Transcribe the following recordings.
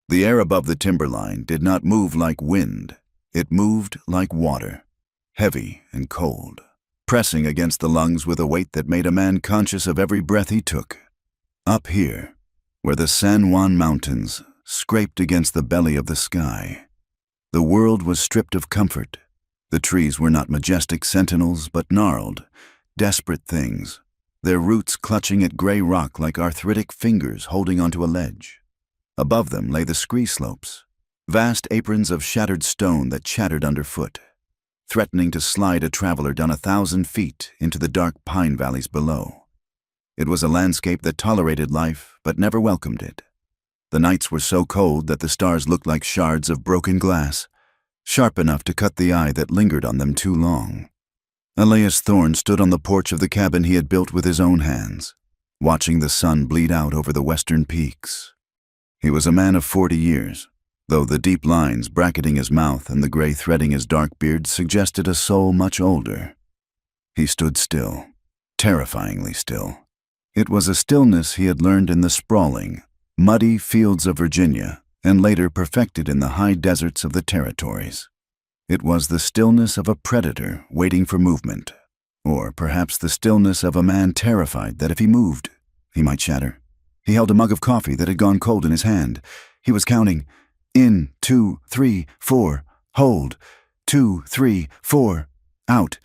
The air above the timberline did not move like wind. It moved like water, heavy and cold, pressing against the lungs with a weight that made a man conscious of every breath he took. Up here, where the San Juan Mountains scraped against the belly of the sky, the world was stripped of comfort. The trees were not majestic sentinels, but gnarled, desperate things, their roots clutching at gray rock like arthritic fingers holding onto a ledge. Above them lay the scree slopes, vast aprons of shattered stone that chattered underfoot, threatening to slide a traveler down 1,000 feet into the dark pine valleys below. It was a landscape that tolerated life but never welcomed it. The nights were so cold that the stars looked like shards of broken glass, sharp enough to cut the eye that lingered on them too long. Elias Thorne stood on the porch of the cabin he had built with his own hands, watching the sun bleed out over the western peaks. He was a man of 40 years, though the deep lines bracketing his mouth and the gray threading his dark beard suggested a soul much older. He stood still, terrifyingly still. It was a stillness he had learned in the sprawling, muddy fields of Virginia and later perfected in the high deserts of the territories. It was the stillness of a predator waiting for movement, or perhaps the stillness of a man terrified that if he moved, he might shatter. He held a mug of coffee that had gone cold in his hand. He was counting, in, 2, 3, 4, hold, 2, 3, 4, out,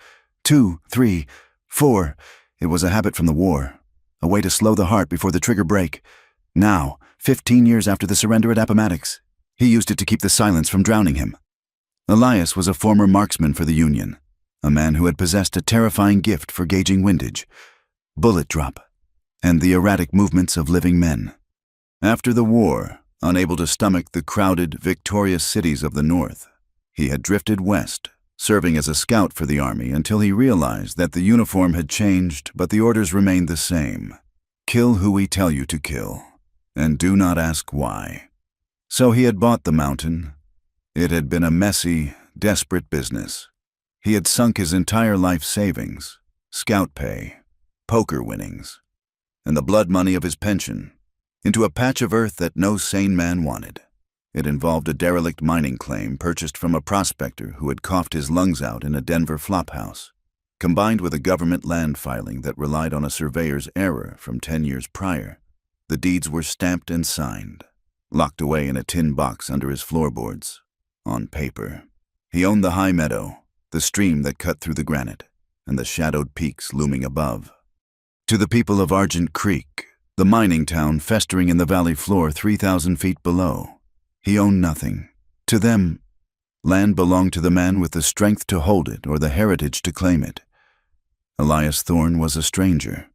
2, 3, 4. It was a habit from the war, a way to slow the heart before the trigger break. Now, 15 years after the surrender at Appomattox, he used it to keep the silence from drowning him. Elias was a former marksman for the Union, a man who had possessed a terrifying gift for gauging windage, bullet drop, and the erratic movements of living men. After the war, unable to stomach the crowded, victorious cities of the North, he had drifted west, serving as a scout for the Army until he realized that the uniform had changed but the orders remained the same. Kill who we tell you to kill, and do not ask why. So he had bought the mountain. It had been a messy, desperate business. He had sunk his entire life savings, scout pay, poker winnings, and the blood money of his pension into a patch of earth that no sane man wanted. It involved a derelict mining claim purchased from a prospector who had coughed his lungs out in a Denver flophouse, combined with a government land filing that relied on a surveyor's error from 10 years prior. The deeds were stamped and signed, locked away in a tin box under his floorboards. On paper, he owned the high meadow, the stream that cut through the granite, and the shadowed peaks looming above. To the people of Argent Creek, the mining town festering in the valley floor 3,000 feet below, he owned nothing. To them, land belonged to the man with the strength to hold it or the heritage to claim it. Elias Thorne was a stranger,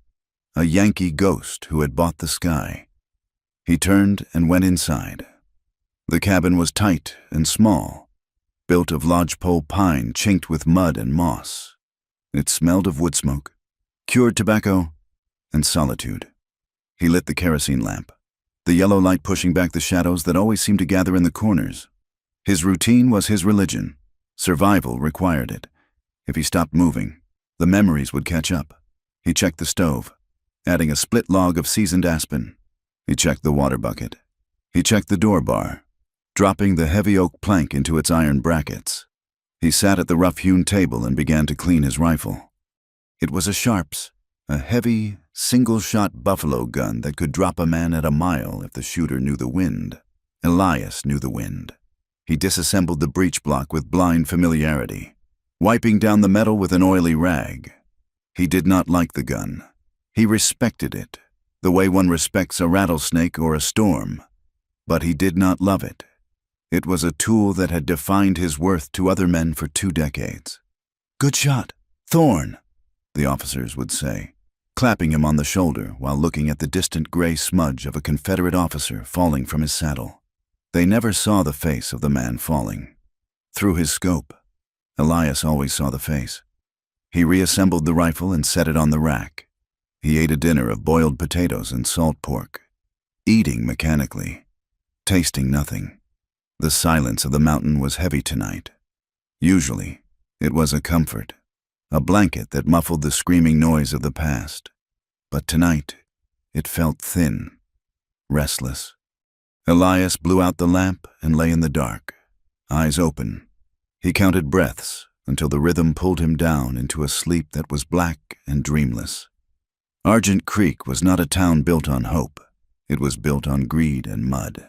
a Yankee ghost who had bought the sky. He turned and went inside. The cabin was tight and small, built of lodgepole pine chinked with mud and moss. It smelled of wood smoke, cured tobacco, and solitude. He lit the kerosene lamp, the yellow light pushing back the shadows that always seemed to gather in the corners. His routine was his religion. Survival required it. If he stopped moving, the memories would catch up. He checked the stove, adding a split log of seasoned aspen. He checked the water bucket. He checked the door bar, dropping the heavy oak plank into its iron brackets. He sat at the rough-hewn table and began to clean his rifle. It was a Sharps, a heavy, single-shot buffalo gun that could drop a man at a mile if the shooter knew the wind. Elias knew the wind. He disassembled the breech block with blind familiarity, wiping down the metal with an oily rag. He did not like the gun. He respected it, the way one respects a rattlesnake or a storm. But he did not love it. It was a tool that had defined his worth to other men for 2 decades. "Good shot, Thorne," the officers would say, clapping him on the shoulder while looking at the distant gray smudge of a Confederate officer falling from his saddle. They never saw the face of the man falling. Through his scope, Elias always saw the face. He reassembled the rifle and set it on the rack. He ate a dinner of boiled potatoes and salt pork, eating mechanically, tasting nothing. The silence of the mountain was heavy tonight. Usually, it was a comfort, a blanket that muffled the screaming noise of the past. But tonight, it felt thin, restless. Elias blew out the lamp and lay in the dark, eyes open. He counted breaths until the rhythm pulled him down into a sleep that was black and dreamless. Argent Creek was not a town built on hope. It was built on greed and mud.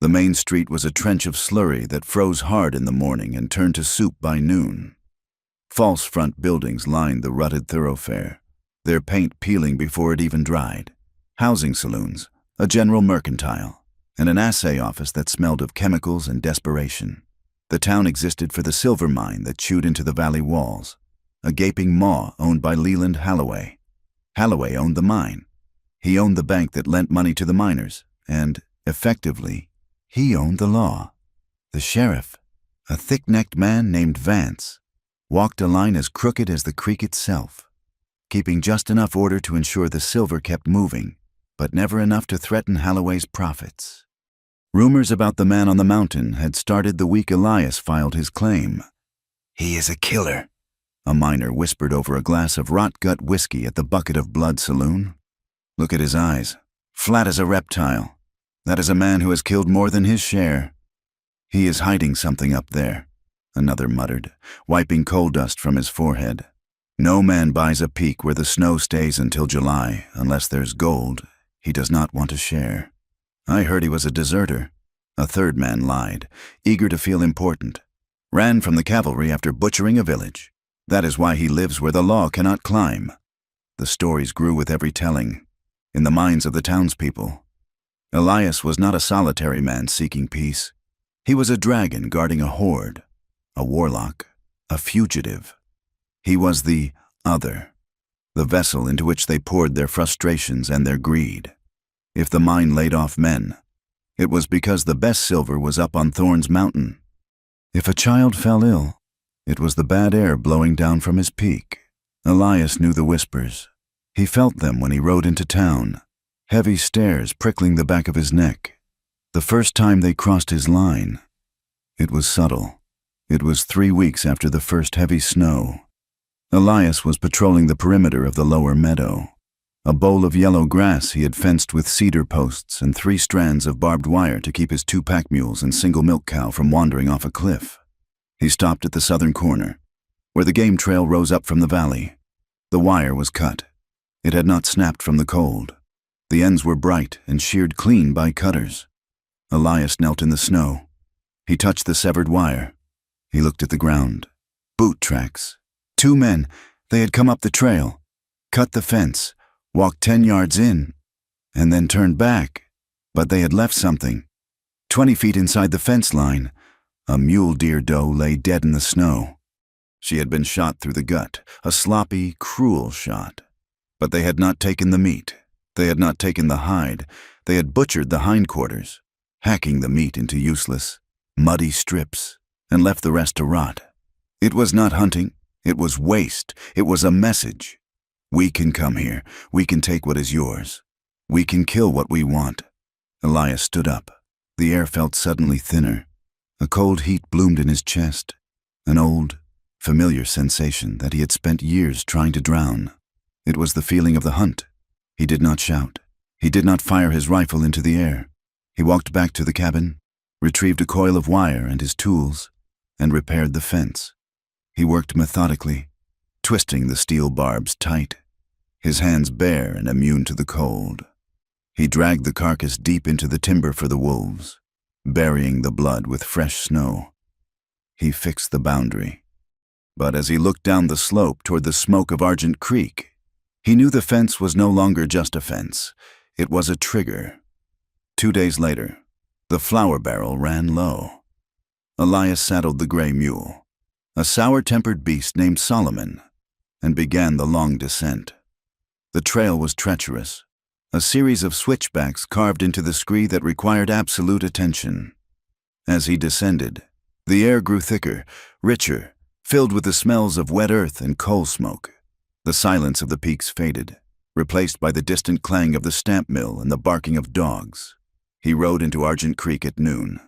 The main street was a trench of slurry that froze hard in the morning and turned to soup by noon. False front buildings lined the rutted thoroughfare, their paint peeling before it even dried. Housing saloons, a general mercantile, and an assay office that smelled of chemicals and desperation. The town existed for the silver mine that chewed into the valley walls, a gaping maw owned by Leland Halloway. Halloway owned the mine. He owned the bank that lent money to the miners, and, effectively, he owned the law. The sheriff, a thick-necked man named Vance, walked a line as crooked as the creek itself, keeping just enough order to ensure the silver kept moving, but never enough to threaten Halloway's profits. Rumors about the man on the mountain had started the week Elias filed his claim. "He is a killer," a miner whispered over a glass of rot-gut whiskey at the Bucket of Blood saloon. "Look at his eyes, flat as a reptile. That is a man who has killed more than his share." "He is hiding something up there," another muttered, wiping coal dust from his forehead. "No man buys a peak where the snow stays until July unless there's gold he does not want to share." "I heard he was a deserter," a third man lied, eager to feel important. "Ran from the cavalry after butchering a village. That is why he lives where the law cannot climb." The stories grew with every telling, in the minds of the townspeople. Elias was not a solitary man seeking peace. He was a dragon guarding a horde, a warlock, a fugitive. He was the other, the vessel into which they poured their frustrations and their greed. If the mine laid off men, it was because the best silver was up on Thorn's Mountain. If a child fell ill, it was the bad air blowing down from his peak. Elias knew the whispers. He felt them when he rode into town, heavy stares prickling the back of his neck. The first time they crossed his line, it was subtle. It was 3 weeks after the first heavy snow. Elias was patrolling the perimeter of the lower meadow. A bowl of yellow grass he had fenced with cedar posts and 3 strands of barbed wire to keep his 2 pack mules and single milk cow from wandering off a cliff. He stopped at the southern corner, where the game trail rose up from the valley. The wire was cut. It had not snapped from the cold. The ends were bright and sheared clean by cutters. Elias knelt in the snow. He touched the severed wire. He looked at the ground. Boot tracks. 2 men. They had come up the trail, cut the fence, walked 10 yards in, and then turned back. But they had left something. 20 feet inside the fence line, a mule deer doe lay dead in the snow. She had been shot through the gut, a sloppy, cruel shot. But they had not taken the meat. They had not taken the hide. They had butchered the hindquarters, hacking the meat into useless, muddy strips, and left the rest to rot. It was not hunting. It was waste. It was a message. We can come here. We can take what is yours. We can kill what we want. Elias stood up. The air felt suddenly thinner. A cold heat bloomed in his chest, an old, familiar sensation that he had spent years trying to drown. It was the feeling of the hunt. He did not shout. He did not fire his rifle into the air. He walked back to the cabin, retrieved a coil of wire and his tools, and repaired the fence. He worked methodically, twisting the steel barbs tight, his hands bare and immune to the cold. He dragged the carcass deep into the timber for the wolves, burying the blood with fresh snow. He fixed the boundary. But as he looked down the slope toward the smoke of Argent Creek, he knew the fence was no longer just a fence. It was a trigger. 2 days later, the flour barrel ran low. Elias saddled the gray mule, a sour-tempered beast named Solomon, and began the long descent. The trail was treacherous, a series of switchbacks carved into the scree that required absolute attention. As he descended, the air grew thicker, richer, filled with the smells of wet earth and coal smoke. The silence of the peaks faded, replaced by the distant clang of the stamp mill and the barking of dogs. He rode into Argent Creek at noon.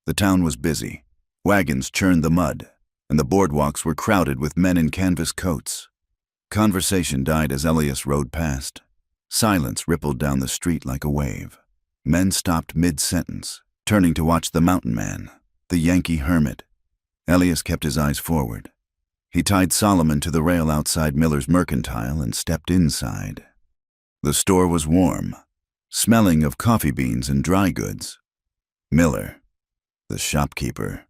The town was busy. Wagons churned the mud, and the boardwalks were crowded with men in canvas coats. Conversation died as Elias rode past. Silence rippled down the street like a wave. Men stopped mid-sentence, turning to watch the mountain man, the Yankee hermit. Elias kept his eyes forward. He tied Solomon to the rail outside Miller's mercantile and stepped inside. The store was warm, smelling of coffee beans and dry goods. Miller, the shopkeeper,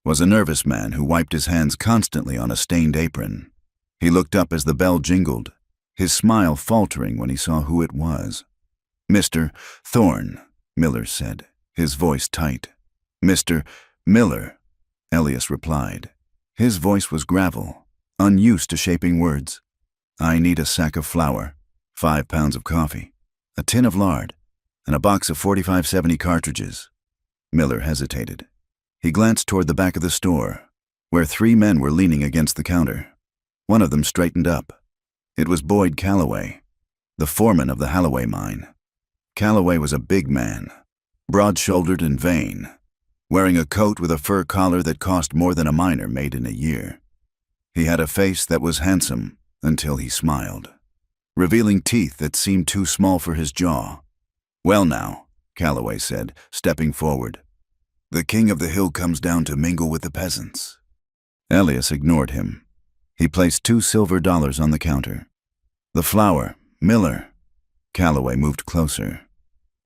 was a nervous man who wiped his hands constantly on a stained apron. He looked up as the bell jingled, his smile faltering when he saw who it was. "Mr. Thorne," Miller said, his voice tight. "Mr. Miller," Elias replied. His voice was gravel, unused to shaping words. "I need a sack of flour, 5 pounds of coffee, a tin of lard, and a box of 4570 cartridges." Miller hesitated. He glanced toward the back of the store, where 3 men were leaning against the counter. One of them straightened up. It was Boyd Calloway, the foreman of the Halloway mine. Calloway was a big man, broad-shouldered and vain, wearing a coat with a fur collar that cost more than a miner made in a year. He had a face that was handsome until he smiled, revealing teeth that seemed too small for his jaw. "Well now," Calloway said, stepping forward, "the king of the hill comes down to mingle with the peasants." Elias ignored him. He placed 2 silver dollars on the counter. "The flour, Miller." Calloway moved closer,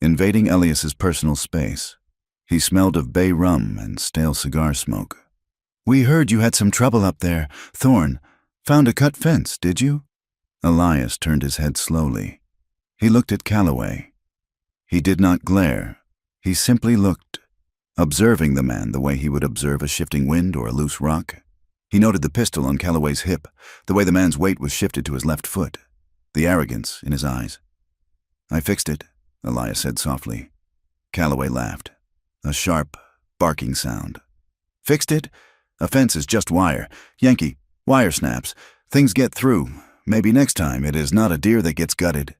invading Elias's personal space. He smelled of bay rum and stale cigar smoke. "We heard you had some trouble up there, Thorne. Found a cut fence, did you?" Elias turned his head slowly. He looked at Calloway. He did not glare. He simply looked, observing the man the way he would observe a shifting wind or a loose rock. He noted the pistol on Calloway's hip, the way the man's weight was shifted to his left foot, the arrogance in his eyes. "I fixed it," Elias said softly. Calloway laughed. A sharp, barking sound. "Fixed it? A fence is just wire. Yankee, wire snaps. Things get through. Maybe next time it is not a deer that gets gutted."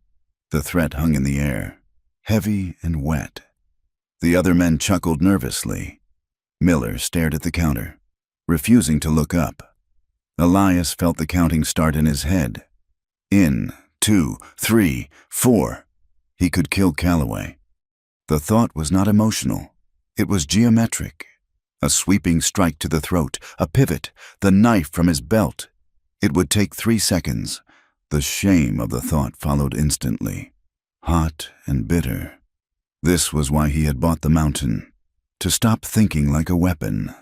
The threat hung in the air, heavy and wet. The other men chuckled nervously. Miller stared at the counter, refusing to look up. Elias felt the counting start in his head. 1, 2, 3, 4. He could kill Calloway. The thought was not emotional. It was geometric. A sweeping strike to the throat, a pivot, the knife from his belt. It would take 3 seconds. The shame of the thought followed instantly, hot and bitter. This was why he had bought the mountain, to stop thinking like a weapon.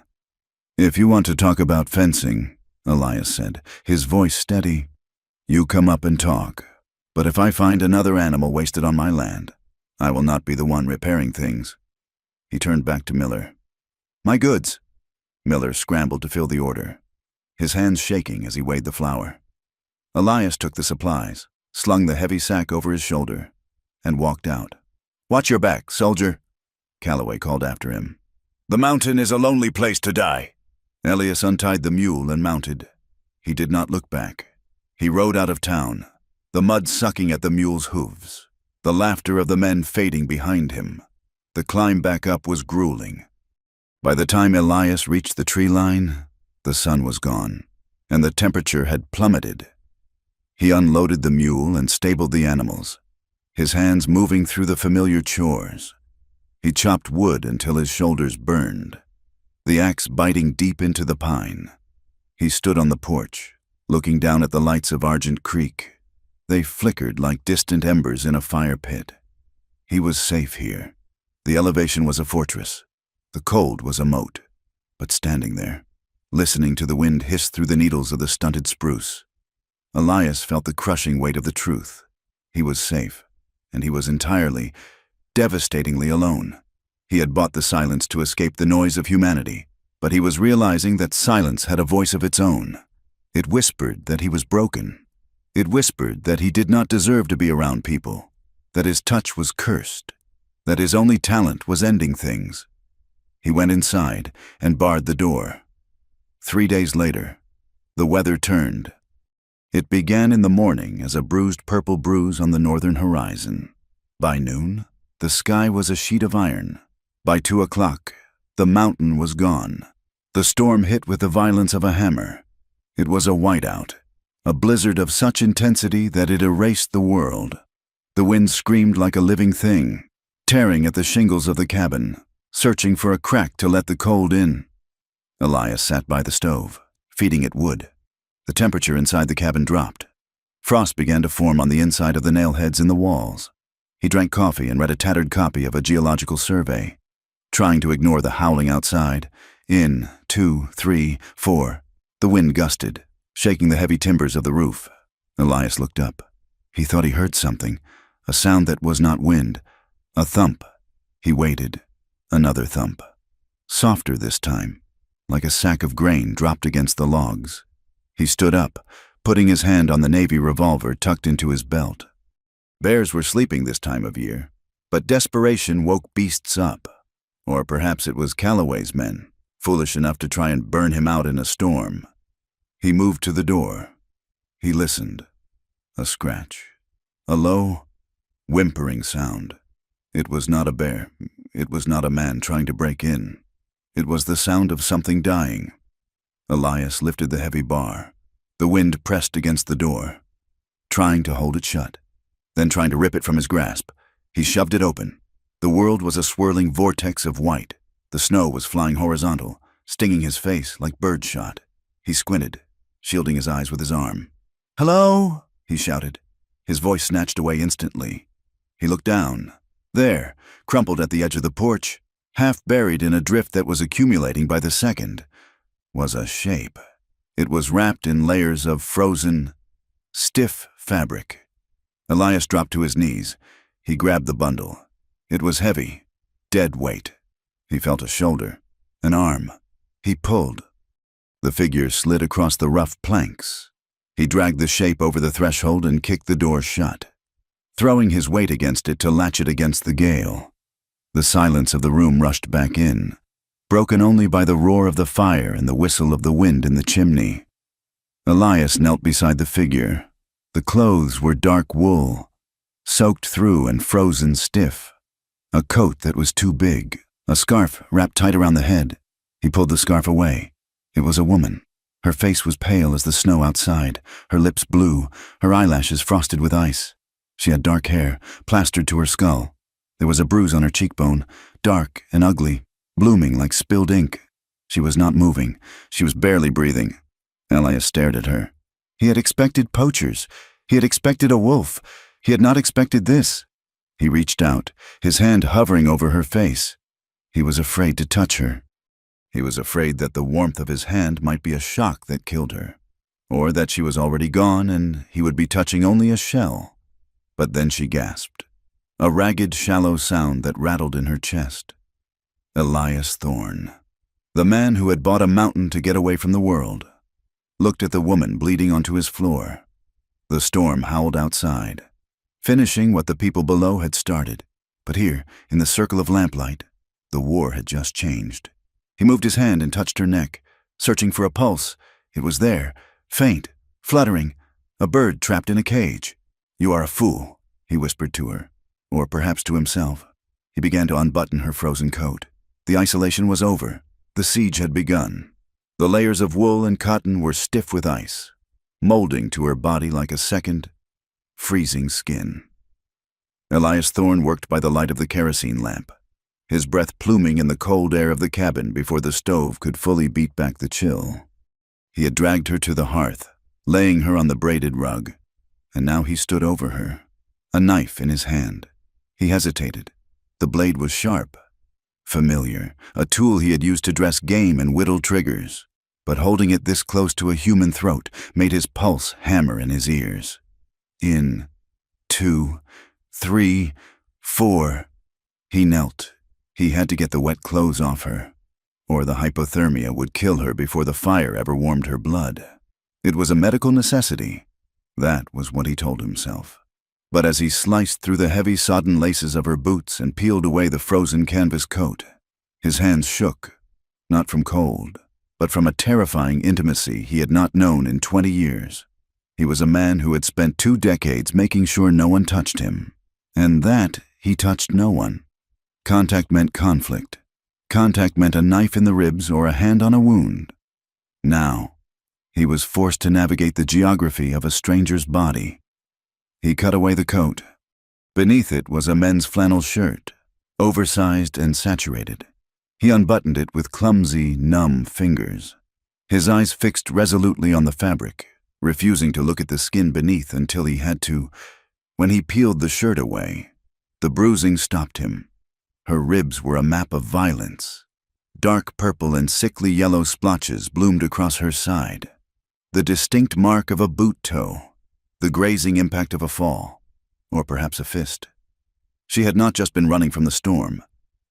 "If you want to talk about fencing," Elias said, his voice steady, "you come up and talk. But if I find another animal wasted on my land, I will not be the one repairing things." He turned back to Miller. "My goods." Miller scrambled to fill the order, his hands shaking as he weighed the flour. Elias took the supplies, slung the heavy sack over his shoulder, and walked out. "Watch your back, soldier," Calloway called after him. "The mountain is a lonely place to die." Elias untied the mule and mounted. He did not look back. He rode out of town, the mud sucking at the mule's hooves, the laughter of the men fading behind him. The climb back up was grueling. By the time Elias reached the tree line, the sun was gone, and the temperature had plummeted. He unloaded the mule and stabled the animals, his hands moving through the familiar chores. He chopped wood until his shoulders burned, the axe biting deep into the pine. He stood on the porch, looking down at the lights of Argent Creek. They flickered like distant embers in a fire pit. He was safe here. The elevation was a fortress. The cold was a moat. But standing there, listening to the wind hiss through the needles of the stunted spruce, Elias felt the crushing weight of the truth. He was safe, and he was entirely, devastatingly alone. He had bought the silence to escape the noise of humanity, but he was realizing that silence had a voice of its own. It whispered that he was broken. It whispered that he did not deserve to be around people, that his touch was cursed, that his only talent was ending things. He went inside and barred the door. 3 days later, the weather turned. It began in the morning as a bruised purple bruise on the northern horizon. By noon, the sky was a sheet of iron. By 2 o'clock, the mountain was gone. The storm hit with the violence of a hammer. It was a whiteout, a blizzard of such intensity that it erased the world. The wind screamed like a living thing, tearing at the shingles of the cabin, searching for a crack to let the cold in. Elias sat by the stove, feeding it wood. The temperature inside the cabin dropped. Frost began to form on the inside of the nail heads in the walls. He drank coffee and read a tattered copy of a geological survey, trying to ignore the howling outside. In, 2, 3, 4. The wind gusted, shaking the heavy timbers of the roof. Elias looked up. He thought he heard something, a sound that was not wind, a thump. He waited. Another thump. Softer this time, like a sack of grain dropped against the logs. He stood up, putting his hand on the Navy revolver tucked into his belt. Bears were sleeping this time of year, but desperation woke beasts up. Or perhaps it was Calloway's men, foolish enough to try and burn him out in a storm. He moved to the door. He listened. A scratch. A low, whimpering sound. It was not a bear. It was not a man trying to break in. It was the sound of something dying. Elias lifted the heavy bar. The wind pressed against the door, trying to hold it shut, then trying to rip it from his grasp. He shoved it open. The world was a swirling vortex of white. The snow was flying horizontal, stinging his face like birdshot. He squinted, shielding his eyes with his arm. "Hello?" he shouted. His voice snatched away instantly. He looked down. There, crumpled at the edge of the porch, half buried in a drift that was accumulating by the second, was a shape. It was wrapped in layers of frozen, stiff fabric. Elias dropped to his knees. He grabbed the bundle. It was heavy, dead weight. He felt a shoulder, an arm. He pulled. The figure slid across the rough planks. He dragged the shape over the threshold and kicked the door shut, throwing his weight against it to latch it against the gale. The silence of the room rushed back in, broken only by the roar of the fire and the whistle of the wind in the chimney. Elias knelt beside the figure. The clothes were dark wool, soaked through and frozen stiff. A coat that was too big, a scarf wrapped tight around the head. He pulled the scarf away. It was a woman. Her face was pale as the snow outside, her lips blue, her eyelashes frosted with ice. She had dark hair, plastered to her skull. There was a bruise on her cheekbone, dark and ugly, blooming like spilled ink. She was not moving. She was barely breathing. Elias stared at her. He had expected poachers. He had expected a wolf. He had not expected this. He reached out, his hand hovering over her face. He was afraid to touch her. He was afraid that the warmth of his hand might be a shock that killed her, or that she was already gone and he would be touching only a shell. But then she gasped, a ragged, shallow sound that rattled in her chest. Elias Thorne, the man who had bought a mountain to get away from the world, looked at the woman bleeding onto his floor. The storm howled outside, finishing what the people below had started. But here, in the circle of lamplight, the war had just changed. He moved his hand and touched her neck, searching for a pulse. It was there, faint, fluttering, a bird trapped in a cage. "You are a fool," he whispered to her, or perhaps to himself. He began to unbutton her frozen coat. The isolation was over. The siege had begun. The layers of wool and cotton were stiff with ice, molding to her body like a second, freezing skin. Elias Thorne worked by the light of the kerosene lamp, his breath pluming in the cold air of the cabin before the stove could fully beat back the chill. He had dragged her to the hearth, laying her on the braided rug, and now he stood over her, a knife in his hand. He hesitated. The blade was sharp, familiar, a tool he had used to dress game and whittle triggers, but holding it this close to a human throat made his pulse hammer in his ears. In, 2, 3, 4. He knelt. He had to get the wet clothes off her, or the hypothermia would kill her before the fire ever warmed her blood. It was a medical necessity. That was what he told himself. But as he sliced through the heavy sodden laces of her boots and peeled away the frozen canvas coat, his hands shook, not from cold, but from a terrifying intimacy he had not known in 20 years. He was a man who had spent 2 decades making sure no one touched him, and that he touched no one. Contact meant conflict. Contact meant a knife in the ribs or a hand on a wound. Now, he was forced to navigate the geography of a stranger's body. He cut away the coat. Beneath it was a men's flannel shirt, oversized and saturated. He unbuttoned it with clumsy, numb fingers. His eyes fixed resolutely on the fabric, refusing to look at the skin beneath until he had to. When he peeled the shirt away, the bruising stopped him. Her ribs were a map of violence. Dark purple and sickly yellow splotches bloomed across her side. The distinct mark of a boot toe, the grazing impact of a fall, or perhaps a fist. She had not just been running from the storm.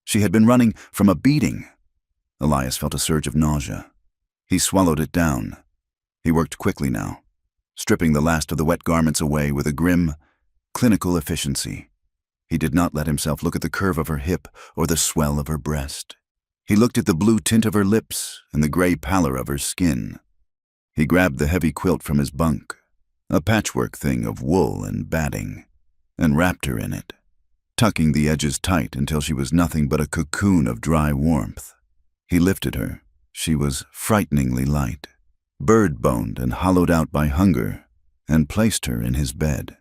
She had been running from a beating. Elias felt a surge of nausea. He swallowed it down. He worked quickly now, stripping the last of the wet garments away with a grim, clinical efficiency. He did not let himself look at the curve of her hip or the swell of her breast. He looked at the blue tint of her lips and the gray pallor of her skin. He grabbed the heavy quilt from his bunk, a patchwork thing of wool and batting, and wrapped her in it, tucking the edges tight until she was nothing but a cocoon of dry warmth. He lifted her. She was frighteningly light, bird-boned and hollowed out by hunger, and placed her in his bed.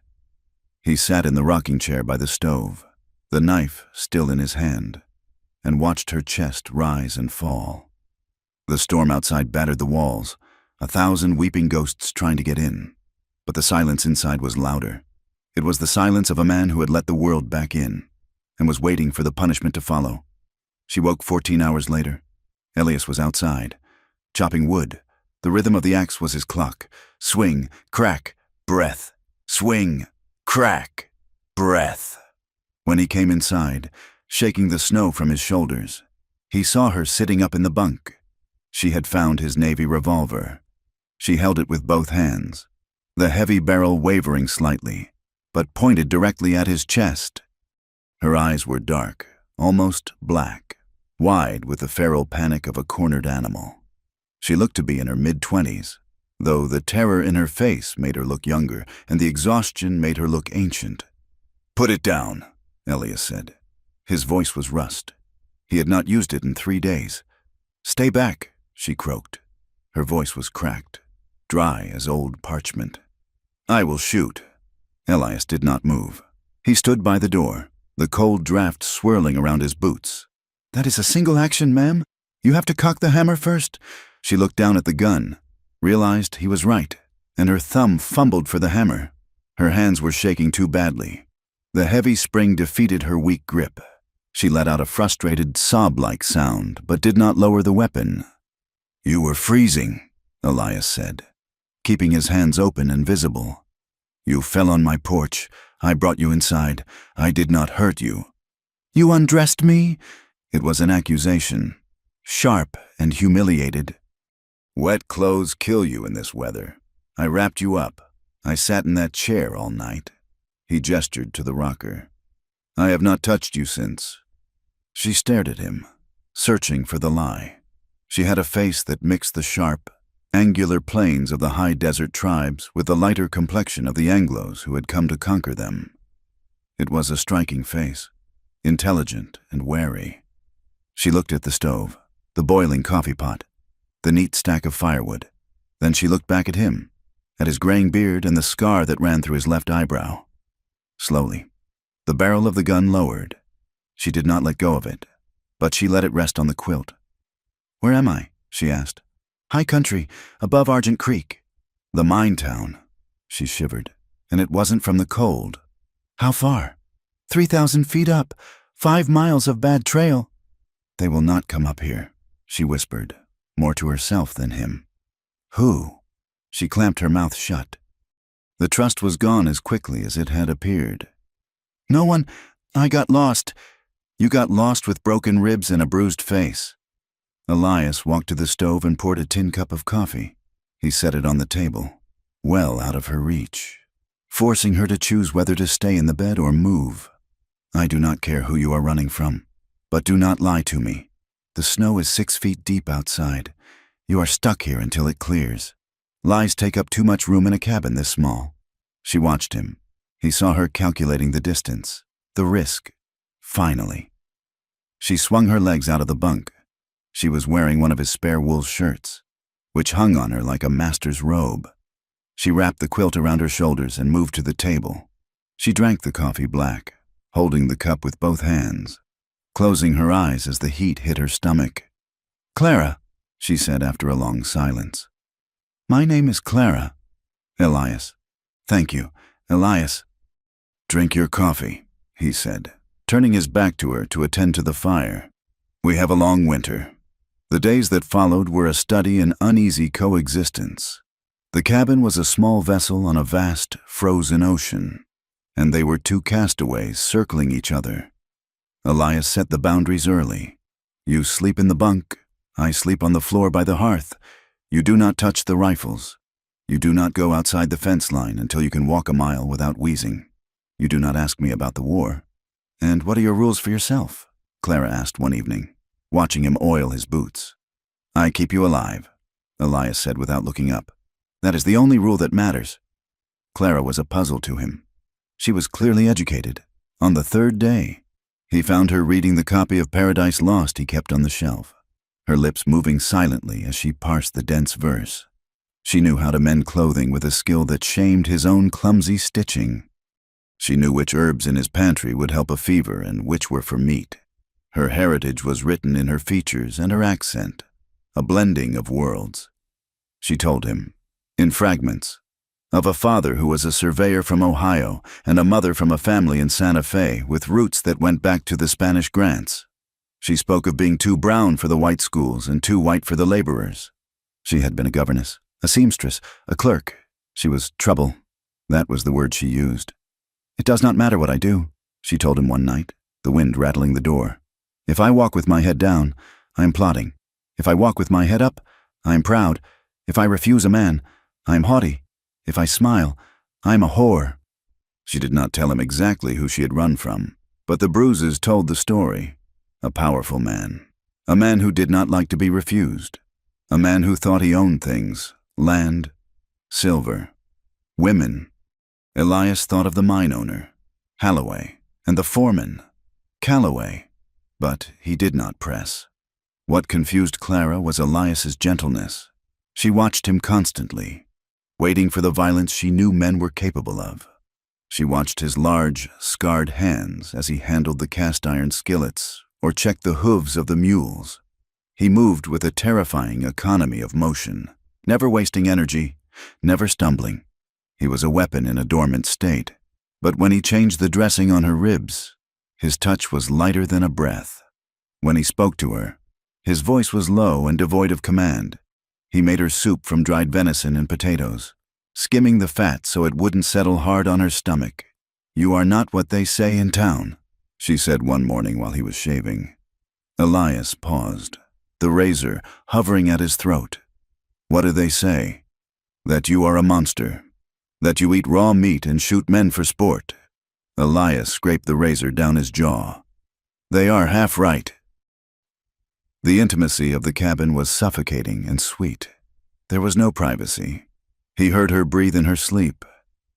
He sat in the rocking chair by the stove, the knife still in his hand, and watched her chest rise and fall. The storm outside battered the walls, 1,000 weeping ghosts trying to get in, but the silence inside was louder. It was the silence of a man who had let the world back in, and was waiting for the punishment to follow. She woke 14 hours later. Elias was outside, chopping wood. The rhythm of the axe was his clock. Swing, crack, breath. Swing, crack, breath. When he came inside, shaking the snow from his shoulders, he saw her sitting up in the bunk. She had found his Navy revolver. She held it with both hands, the heavy barrel wavering slightly, but pointed directly at his chest. Her eyes were dark, almost black, wide with the feral panic of a cornered animal. She looked to be in her mid-20s, though the terror in her face made her look younger, and the exhaustion made her look ancient. "Put it down," Elias said. His voice was rust. He had not used it in 3 days. "Stay back," she croaked. Her voice was cracked, dry as old parchment. "I will shoot." Elias did not move. He stood by the door, the cold draft swirling around his boots. "That is a single action, ma'am. You have to cock the hammer first." She looked down at the gun, realized he was right, and her thumb fumbled for the hammer. Her hands were shaking too badly. The heavy spring defeated her weak grip. She let out a frustrated, sob-like sound, but did not lower the weapon. "You were freezing," Elias said, keeping his hands open and visible. "You fell on my porch. I brought you inside. I did not hurt you." "You undressed me?" It was an accusation, sharp and humiliated. "Wet clothes kill you in this weather. I wrapped you up. I sat in that chair all night." He gestured to the rocker. "I have not touched you since." She stared at him, searching for the lie. She had a face that mixed the sharp, angular plains of the high desert tribes with the lighter complexion of the Anglos who had come to conquer them. It was a striking face, intelligent and wary. She looked at the stove, the boiling coffee pot, the neat stack of firewood. Then she looked back at him, at his graying beard and the scar that ran through his left eyebrow. Slowly, the barrel of the gun lowered. She did not let go of it, but she let it rest on the quilt. "Where am I?" she asked. "High country, above Argent Creek." "The mine town." She shivered, and it wasn't from the cold. "How far?" 3,000 feet up, 5 miles of bad trail." "They will not come up here," she whispered, more to herself than him. "Who?" She clamped her mouth shut. The trust was gone as quickly as it had appeared. "No one. I got lost." "You got lost with broken ribs and a bruised face." Elias walked to the stove and poured a tin cup of coffee. He set it on the table, well out of her reach, forcing her to choose whether to stay in the bed or move. "I do not care who you are running from, but do not lie to me. The snow is 6 feet deep outside. You are stuck here until it clears. Lies take up too much room in a cabin this small." She watched him. He saw her calculating the distance, the risk. Finally. She swung her legs out of the bunk. She was wearing one of his spare wool shirts, which hung on her like a master's robe. She wrapped the quilt around her shoulders and moved to the table. She drank the coffee black, holding the cup with both hands. closing her eyes as the heat hit her stomach. "Clara," she said after a long silence. "My name is Clara." "Elias." "Thank you, Elias." "Drink your coffee," he said, turning his back to her to attend to the fire. "We have a long winter." The days that followed were a study in uneasy coexistence. The cabin was a small vessel on a vast, frozen ocean, and they were two castaways circling each other. Elias set the boundaries early. "You sleep in the bunk. I sleep on the floor by the hearth. You do not touch the rifles. You do not go outside the fence line until you can walk a mile without wheezing. You do not ask me about the war." "And what are your rules for yourself?" Clara asked one evening, watching him oil his boots. "I keep you alive," Elias said without looking up. "That is the only rule that matters." Clara was a puzzle to him. She was clearly educated. On the third day, he found her reading the copy of Paradise Lost he kept on the shelf, her lips moving silently as she parsed the dense verse. She knew how to mend clothing with a skill that shamed his own clumsy stitching. She knew which herbs in his pantry would help a fever and which were for meat. Her heritage was written in her features and her accent, a blending of worlds. She told him, in fragments, of a father who was a surveyor from Ohio and a mother from a family in Santa Fe with roots that went back to the Spanish grants. She spoke of being too brown for the white schools and too white for the laborers. She had been a governess, a seamstress, a clerk. She was trouble. That was the word she used. "It does not matter what I do," she told him one night, the wind rattling the door. "If I walk with my head down, I am plotting. If I walk with my head up, I am proud. If I refuse a man, I am haughty. If I smile, I am a whore." She did not tell him exactly who she had run from, but the bruises told the story. A powerful man. A man who did not like to be refused. A man who thought he owned things, land, silver, women. Elias thought of the mine owner, Halloway, and the foreman, Calloway, but he did not press. What confused Clara was Elias's gentleness. She watched him constantly, waiting for the violence she knew men were capable of. She watched his large, scarred hands as he handled the cast-iron skillets or checked the hooves of the mules. He moved with a terrifying economy of motion, never wasting energy, never stumbling. He was a weapon in a dormant state, but when he changed the dressing on her ribs, his touch was lighter than a breath. When he spoke to her, his voice was low and devoid of command. He made her soup from dried venison and potatoes, skimming the fat so it wouldn't settle hard on her stomach. "You are not what they say in town," she said one morning while he was shaving. Elias paused, the razor hovering at his throat. "What do they say?" "That you are a monster. That you eat raw meat and shoot men for sport." Elias scraped the razor down his jaw. "They are half right." The intimacy of the cabin was suffocating and sweet. There was no privacy. He heard her breathe in her sleep.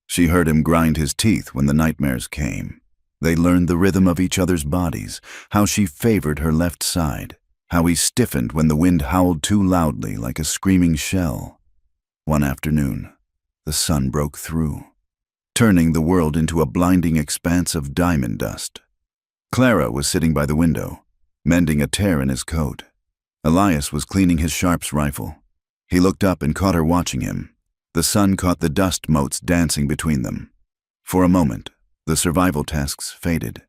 She heard him grind his teeth when the nightmares came. They learned the rhythm of each other's bodies, how she favored her left side, how he stiffened when the wind howled too loudly like a screaming shell. One afternoon, the sun broke through, turning the world into a blinding expanse of diamond dust. Clara was sitting by the window, mending a tear in his coat. Elias was cleaning his Sharps rifle. He looked up and caught her watching him. The sun caught the dust motes dancing between them. For a moment, the survival tasks faded.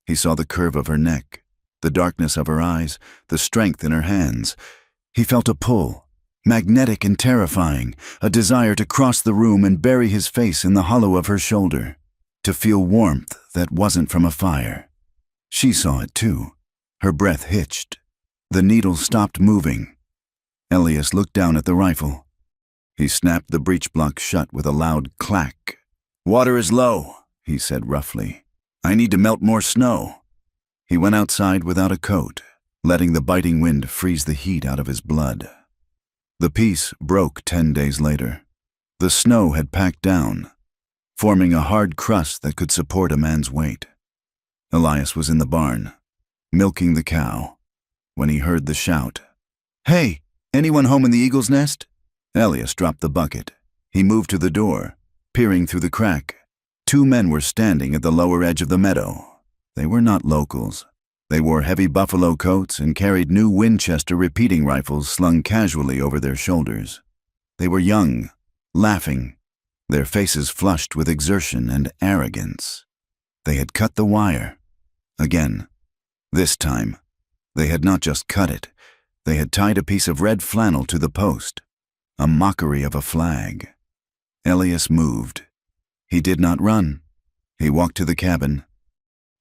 He saw the curve of her neck, the darkness of her eyes, the strength in her hands. He felt a pull, magnetic and terrifying, a desire to cross the room and bury his face in the hollow of her shoulder, to feel warmth that wasn't from a fire. She saw it too. Her breath hitched. The needle stopped moving. Elias looked down at the rifle. He snapped the breech block shut with a loud clack. "Water is low," he said roughly. "I need to melt more snow." He went outside without a coat, letting the biting wind freeze the heat out of his blood. The peace broke 10 days later. The snow had packed down, forming a hard crust that could support a man's weight. Elias was in the barn, milking the cow, when he heard the shout. "Hey, anyone home in the eagle's nest?" Elias dropped the bucket. He moved to the door, peering through the crack. 2 men were standing at the lower edge of the meadow. They were not locals. They wore heavy buffalo coats and carried new Winchester repeating rifles slung casually over their shoulders. They were young, laughing, their faces flushed with exertion and arrogance. They had cut the wire. Again. This time, they had not just cut it, they had tied a piece of red flannel to the post, a mockery of a flag. Elias moved. He did not run. He walked to the cabin.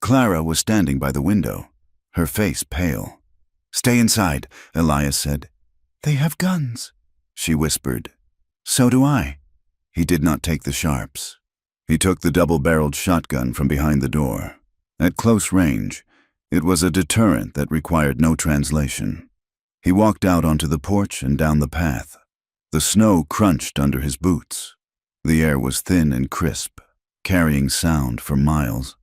Clara was standing by the window, her face pale. "Stay inside," Elias said. "They have guns," she whispered. "So do I." He did not take the sharps. He took the double-barreled shotgun from behind the door. At close range, it was a deterrent that required no translation. He walked out onto the porch and down the path. The snow crunched under his boots. The air was thin and crisp, carrying sound for miles.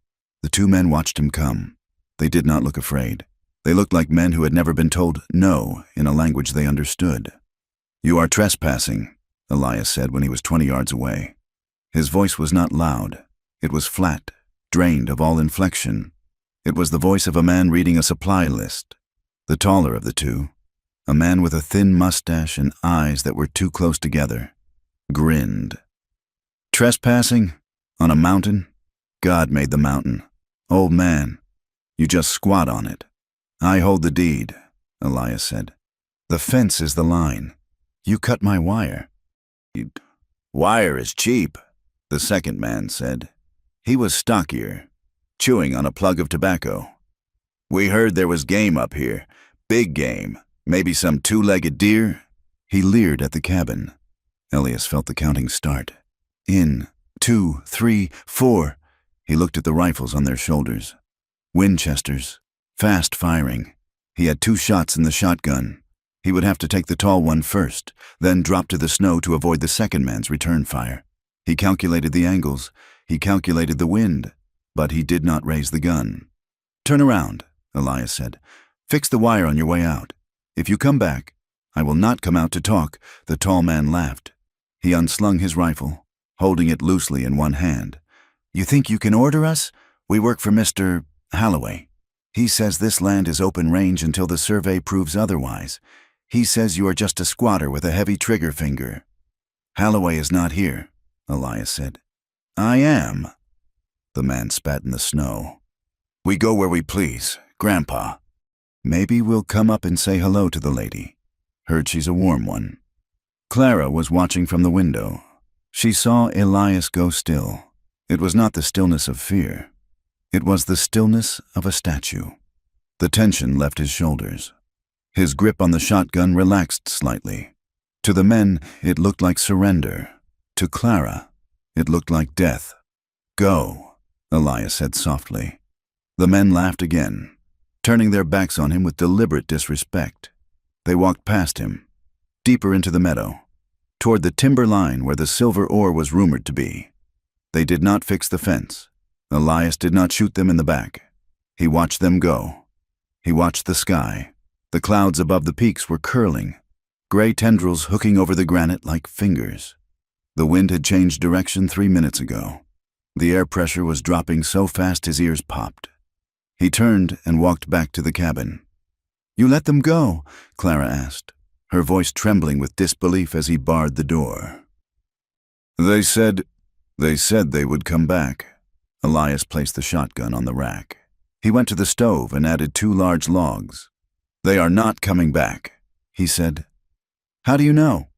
The two men watched him come. They did not look afraid. They looked like men who had never been told no in a language they understood. "You are trespassing," Elias said when he was 20 yards away. His voice was not loud. It was flat, drained of all inflection. It was the voice of a man reading a supply list. The taller of the two, a man with a thin mustache and eyes that were too close together, grinned. "Trespassing? On a mountain? God made the mountain. Old man, you just squat on it." "I hold the deed," Elias said. "The fence is the line. You cut my wire." "Wire is cheap," the second man said. He was stockier, chewing on a plug of tobacco. "We heard there was game up here. Big game. Maybe some two-legged deer?" He leered at the cabin. Elias felt the counting start. 2, 3, 4. He looked at the rifles on their shoulders. Winchesters. Fast firing. He had 2 shots in the shotgun. He would have to take the tall one first, then drop to the snow to avoid the second man's return fire. He calculated the angles. He calculated the wind. But he did not raise the gun. "Turn around," Elias said. "Fix the wire on your way out. If you come back, I will not come out to talk." The tall man laughed. He unslung his rifle, holding it loosely in one hand. "You think you can order us? We work for Mr. Holloway. He says this land is open range until the survey proves otherwise. He says you are just a squatter with a heavy trigger finger." "Holloway is not here," Elias said. "I am." The man spat in the snow. "We go where we please, Grandpa." "Maybe we'll come up and say hello to the lady. Heard she's a warm one." Clara was watching from the window. She saw Elias go still. It was not the stillness of fear. It was the stillness of a statue. The tension left his shoulders. His grip on the shotgun relaxed slightly. To the men, it looked like surrender. To Clara, it looked like death. "Go," Elias said softly. The men laughed again, turning their backs on him with deliberate disrespect. They walked past him, deeper into the meadow, toward the timber line where the silver ore was rumored to be. They did not fix the fence. Elias did not shoot them in the back. He watched them go. He watched the sky. The clouds above the peaks were curling, gray tendrils hooking over the granite like fingers. The wind had changed direction 3 minutes ago. The air pressure was dropping so fast his ears popped. He turned and walked back to the cabin. "You let them go?" Clara asked, her voice trembling with disbelief as he barred the door. They said they would come back." Elias placed the shotgun on the rack. He went to the stove and added 2 large logs. "They are not coming back," he said. "How do you know?"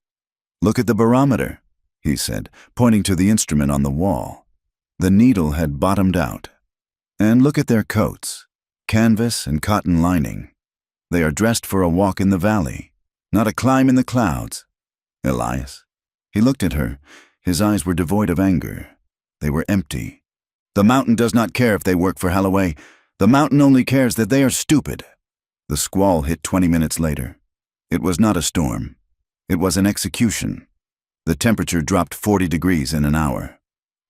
"Look at the barometer," he said, pointing to the instrument on the wall. The needle had bottomed out. "And look at their coats, canvas and cotton lining. They are dressed for a walk in the valley, not a climb in the clouds." "Elias." He looked at her. His eyes were devoid of anger. They were empty. "The mountain does not care if they work for Holloway. The mountain only cares that they are stupid." The squall hit 20 minutes later. It was not a storm. It was an execution. The temperature dropped 40 degrees in an hour.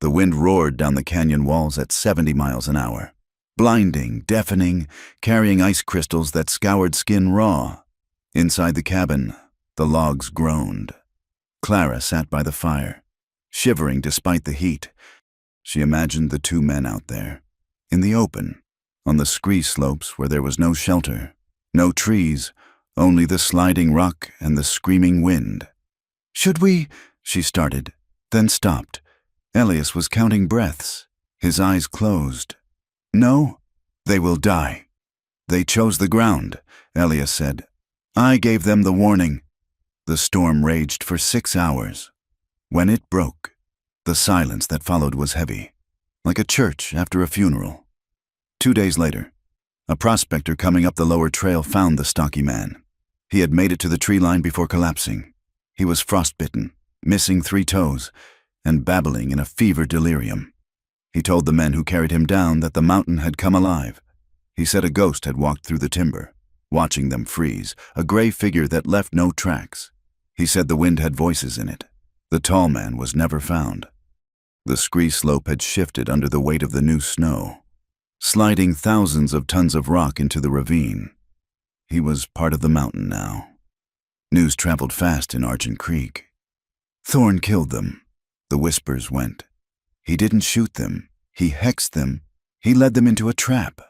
The wind roared down the canyon walls at 70 miles an hour. Blinding, deafening, carrying ice crystals that scoured skin raw. Inside the cabin, the logs groaned. Clara sat by the fire, shivering despite the heat. She imagined the 2 men out there, in the open, on the scree slopes where there was no shelter, no trees, only the sliding rock and the screaming wind. "Should we?" she started, then stopped. Elias was counting breaths, his eyes closed. "No, they will die." "They chose the ground," Elias said. "I gave them the warning." The storm raged for 6 hours. When it broke, the silence that followed was heavy, like a church after a funeral. 2 days later, a prospector coming up the lower trail found the stocky man. He had made it to the tree line before collapsing. He was frostbitten, missing 3 toes, and babbling in a fever delirium. He told the men who carried him down that the mountain had come alive. He said a ghost had walked through the timber, watching them freeze, a gray figure that left no tracks. He said the wind had voices in it. The tall man was never found. The scree slope had shifted under the weight of the new snow, sliding thousands of tons of rock into the ravine. He was part of the mountain now. News traveled fast in Argent Creek. "Thorn killed them," the whispers went. "He didn't shoot them. He hexed them. He led them into a trap."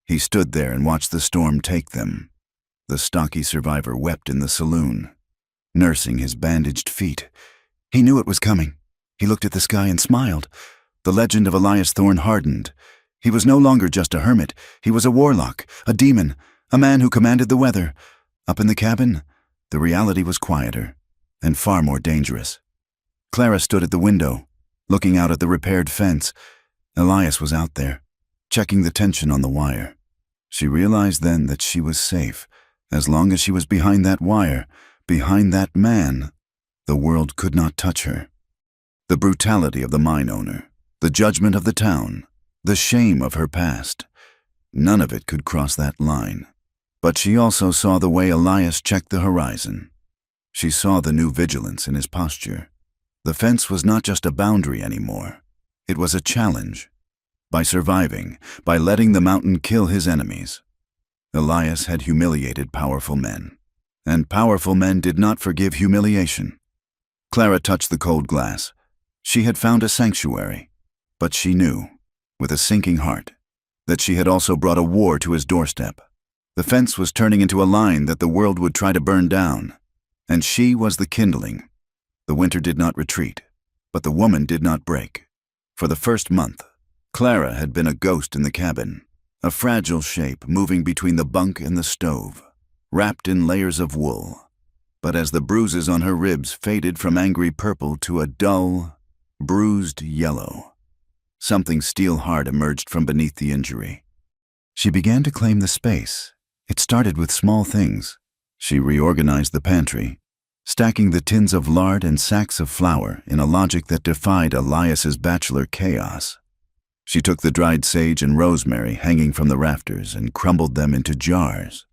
He stood there and watched the storm take them. The stocky survivor wept in the saloon, nursing his bandaged feet. He knew it was coming. He looked at the sky and smiled. The legend of Elias Thorn hardened. He was no longer just a hermit. He was a warlock, a demon, a man who commanded the weather. Up in the cabin, the reality was quieter and far more dangerous. Clara stood at the window, looking out at the repaired fence. Elias was out there, checking the tension on the wire. She realized then that she was safe. As long as she was behind that wire, behind that man, the world could not touch her. The brutality of the mine owner, the judgment of the town, the shame of her past, none of it could cross that line. But she also saw the way Elias checked the horizon. She saw the new vigilance in his posture. The fence was not just a boundary anymore. It was a challenge. By surviving, by letting the mountain kill his enemies, Elias had humiliated powerful men. And powerful men did not forgive humiliation. Clara touched the cold glass. She had found a sanctuary, but she knew, with a sinking heart, that she had also brought a war to his doorstep. The fence was turning into a line that the world would try to burn down, and she was the kindling. The winter did not retreat, but the woman did not break. For the first month, Clara had been a ghost in the cabin, a fragile shape moving between the bunk and the stove, wrapped in layers of wool. But as the bruises on her ribs faded from angry purple to a dull, bruised yellow, something steel-hard emerged from beneath the injury. She began to claim the space. It started with small things. She reorganized the pantry, stacking the tins of lard and sacks of flour in a logic that defied Elias's bachelor chaos. She took the dried sage and rosemary hanging from the rafters and crumbled them into jars,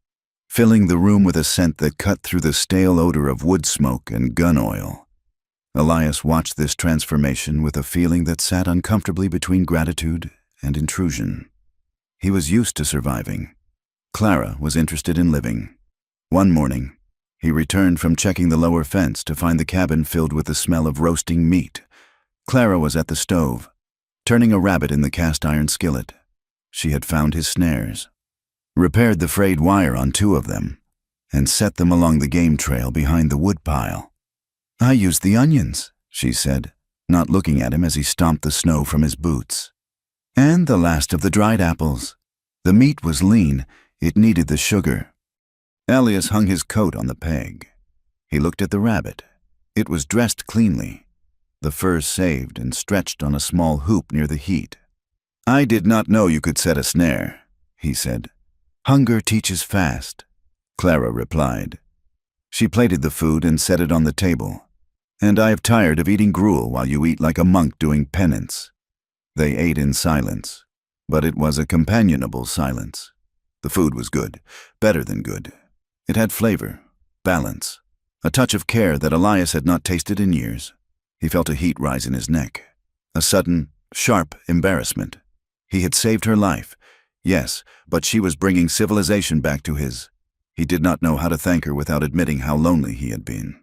filling the room with a scent that cut through the stale odor of wood smoke and gun oil. Elias watched this transformation with a feeling that sat uncomfortably between gratitude and intrusion. He was used to surviving. Clara was interested in living. One morning, he returned from checking the lower fence to find the cabin filled with the smell of roasting meat. Clara was at the stove, turning a rabbit in the cast-iron skillet. She had found his snares, repaired the frayed wire on 2 of them, and set them along the game trail behind the wood pile. "I used the onions," she said, not looking at him as he stomped the snow from his boots. "And the last of the dried apples. The meat was lean. It needed the sugar." Elias hung his coat on the peg. He looked at the rabbit. It was dressed cleanly, the fur saved and stretched on a small hoop near the heat. "I did not know you could set a snare," he said. "Hunger teaches fast," Clara replied. She plated the food and set it on the table. "And I am tired of eating gruel while you eat like a monk doing penance." They ate in silence, but it was a companionable silence. The food was good, better than good. It had flavor, balance, a touch of care that Elias had not tasted in years. He felt a heat rise in his neck, a sudden, sharp embarrassment. He had saved her life, yes, but she was bringing civilization back to his. He did not know how to thank her without admitting how lonely he had been.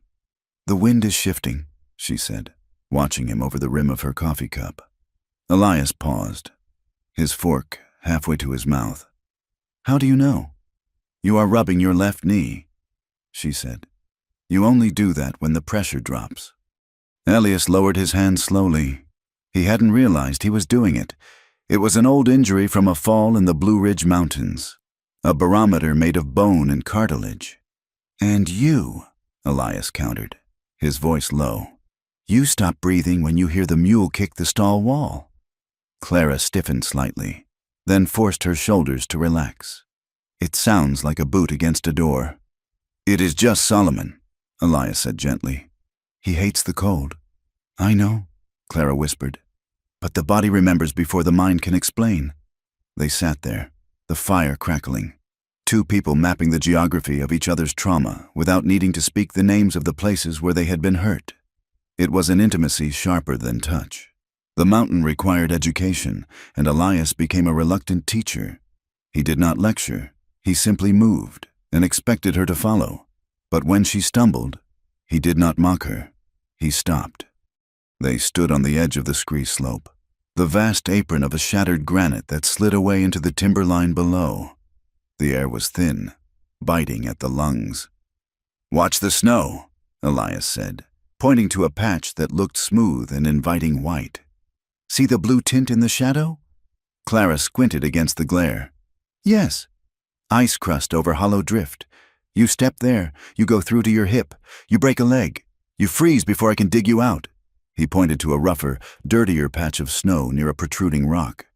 "The wind is shifting," she said, watching him over the rim of her coffee cup. Elias paused. His fork, halfway to his mouth. "How do you know?" "You are rubbing your left knee," she said. "You only do that when the pressure drops." Elias lowered his hand slowly. He hadn't realized he was doing it. It was an old injury from a fall in the Blue Ridge Mountains, a barometer made of bone and cartilage. "And you," Elias countered, his voice low. "You stop breathing when you hear the mule kick the stall wall." Clara stiffened slightly, then forced her shoulders to relax. "It sounds like a boot against a door." "It is just Solomon," Elias said gently. "He hates the cold." "I know," Clara whispered. "But the body remembers before the mind can explain." They sat there, the fire crackling. Two people mapping the geography of each other's trauma without needing to speak the names of the places where they had been hurt. It was an intimacy sharper than touch. The mountain required education, and Elias became a reluctant teacher. He did not lecture. He simply moved and expected her to follow. But when she stumbled, he did not mock her. He stopped. They stood on the edge of the scree slope, the vast apron of a shattered granite that slid away into the timberline below. The air was thin, biting at the lungs. "Watch the snow," Elias said, pointing to a patch that looked smooth and inviting white. "See the blue tint in the shadow?" Clara squinted against the glare. "Yes. Ice crust over hollow drift. You step there, you go through to your hip, you break a leg, you freeze before I can dig you out." He pointed to a rougher, dirtier patch of snow near a protruding rock.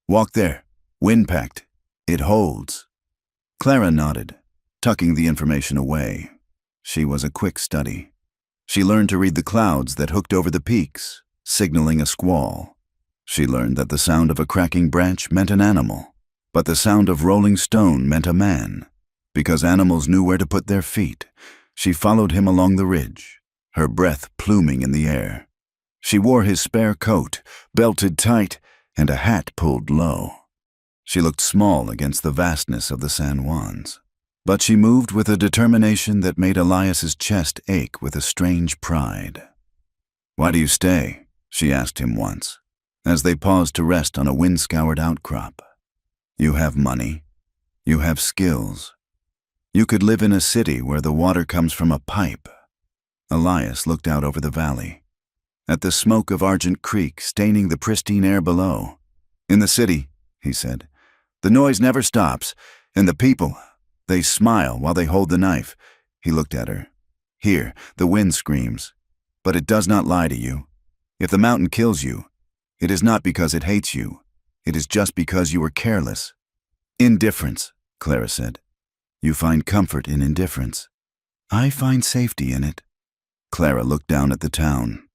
"Walk there. Wind-packed. It holds." Clara nodded, tucking the information away. She was a quick study. She learned to read the clouds that hooked over the peaks, signaling a squall. She learned that the sound of a cracking branch meant an animal, but the sound of rolling stone meant a man. Because animals knew where to put their feet, she followed him along the ridge, her breath pluming in the air. She wore his spare coat, belted tight, and a hat pulled low. She looked small against the vastness of the San Juans, but she moved with a determination that made Elias's chest ache with a strange pride. "Why do you stay?" she asked him once, as they paused to rest on a wind-scoured outcrop. "You have money. You have skills. You could live in a city where the water comes from a pipe." Elias looked out over the valley, at the smoke of Argent Creek staining the pristine air below. "In the city," he said, "the noise never stops, and the people, they smile while they hold the knife." He looked at her. "Here, the wind screams, but it does not lie to you. If the mountain kills you, it is not because it hates you. It is just because you were careless." "Indifference," Clara said. "You find comfort in indifference." "I find safety in it." Clara looked down at the town.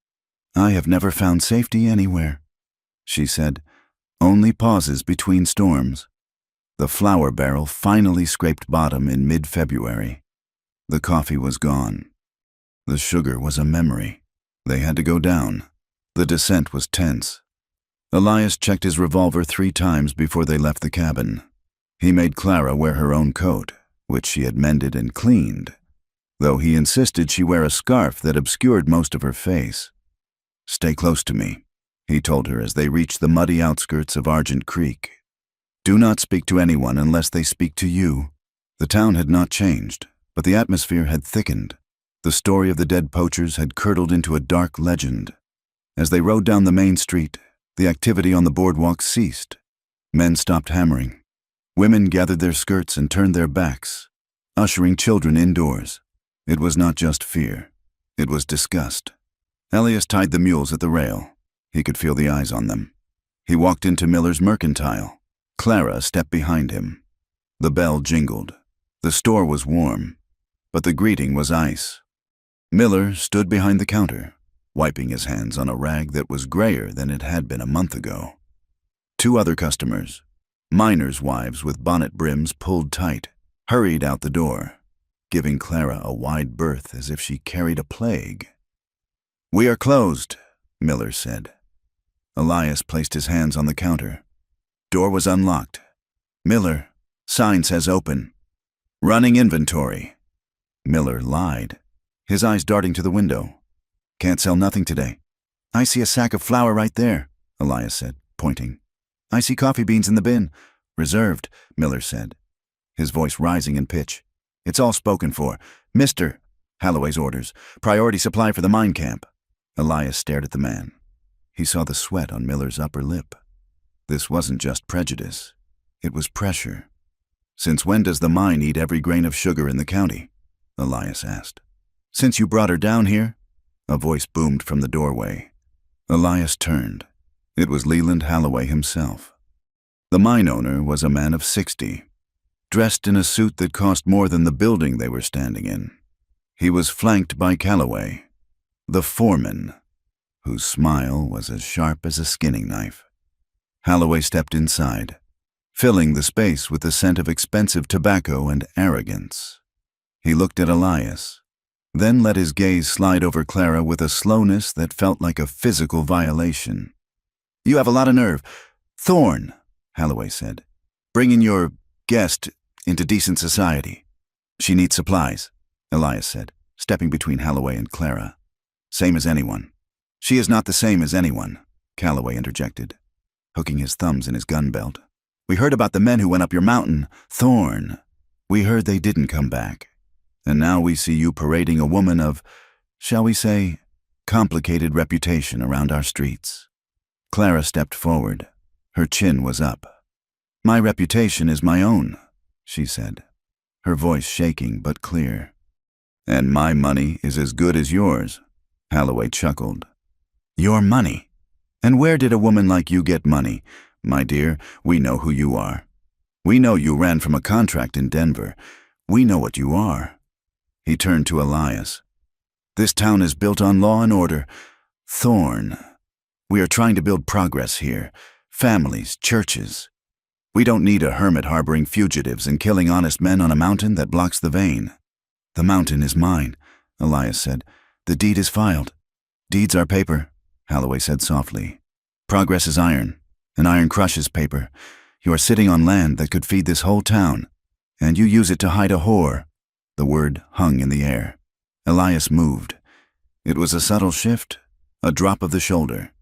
"I have never found safety anywhere," she said. "Only pauses between storms." The flour barrel finally scraped bottom in mid-February. The coffee was gone. The sugar was a memory. They had to go down. The descent was tense. Elias checked his revolver 3 times before they left the cabin. He made Clara wear her own coat, which she had mended and cleaned, though he insisted she wear a scarf that obscured most of her face. "Stay close to me," he told her as they reached the muddy outskirts of Argent Creek. "Do not speak to anyone unless they speak to you." The town had not changed, but the atmosphere had thickened. The story of the dead poachers had curdled into a dark legend. As they rode down the main street, the activity on the boardwalk ceased. Men stopped hammering. Women gathered their skirts and turned their backs, ushering children indoors. It was not just fear. It was disgust. Elias tied the mules at the rail. He could feel the eyes on them. He walked into Miller's Mercantile. Clara stepped behind him. The bell jingled. The store was warm, but the greeting was ice. Miller stood behind the counter, wiping his hands on a rag that was grayer than it had been a month ago. 2 other customers, miners' wives with bonnet brims pulled tight, hurried out the door, giving Clara a wide berth as if she carried a plague. "We are closed," Miller said. Elias placed his hands on the counter. Door was unlocked. "Miller, sign says open. Running inventory." Miller lied, his eyes darting to the window. "Can't sell nothing today." "I see a sack of flour right there," Elias said, pointing. "I see coffee beans in the bin. Reserved, Miller said, his voice rising in pitch. It's all spoken for. Mr. Holloway's orders. Priority supply for the mine camp. Elias stared at the man. He saw the sweat on Miller's upper lip. This wasn't just prejudice. It was pressure. Since when does the mine eat every grain of sugar in the county? Elias asked. Since you brought her down here? A voice boomed from the doorway. Elias turned. It was Leland Holloway himself. The mine owner was a man of 60, dressed in a suit that cost more than the building they were standing in. He was flanked by Calloway, the foreman, whose smile was as sharp as a skinning knife. Holloway stepped inside, filling the space with the scent of expensive tobacco and arrogance. He looked at Elias, then let his gaze slide over Clara with a slowness that felt like a physical violation. You have a lot of nerve. Thorne, Holloway said. Bringing your guest into decent society. She needs supplies, Elias said, stepping between Holloway and Clara. Same as anyone. She is not the same as anyone, Calloway interjected, hooking his thumbs in his gun belt. We heard about the men who went up your mountain. Thorne. We heard they didn't come back. And now we see you parading a woman of, shall we say, complicated reputation around our streets. Clara stepped forward. Her chin was up. My reputation is my own, she said, her voice shaking but clear. And my money is as good as yours, Holloway chuckled. Your money? And where did a woman like you get money? My dear, we know who you are. We know you ran from a contract in Denver. We know what you are. He turned to Elias. This town is built on law and order. Thorne. We are trying to build progress here. Families, churches. We don't need a hermit harboring fugitives and killing honest men on a mountain that blocks the vein. The mountain is mine, Elias said. The deed is filed. Deeds are paper, Holloway said softly. Progress is iron, and iron crushes paper. You are sitting on land that could feed this whole town, and you use it to hide a whore. The word hung in the air. Elias moved. It was a subtle shift, a drop of the shoulder,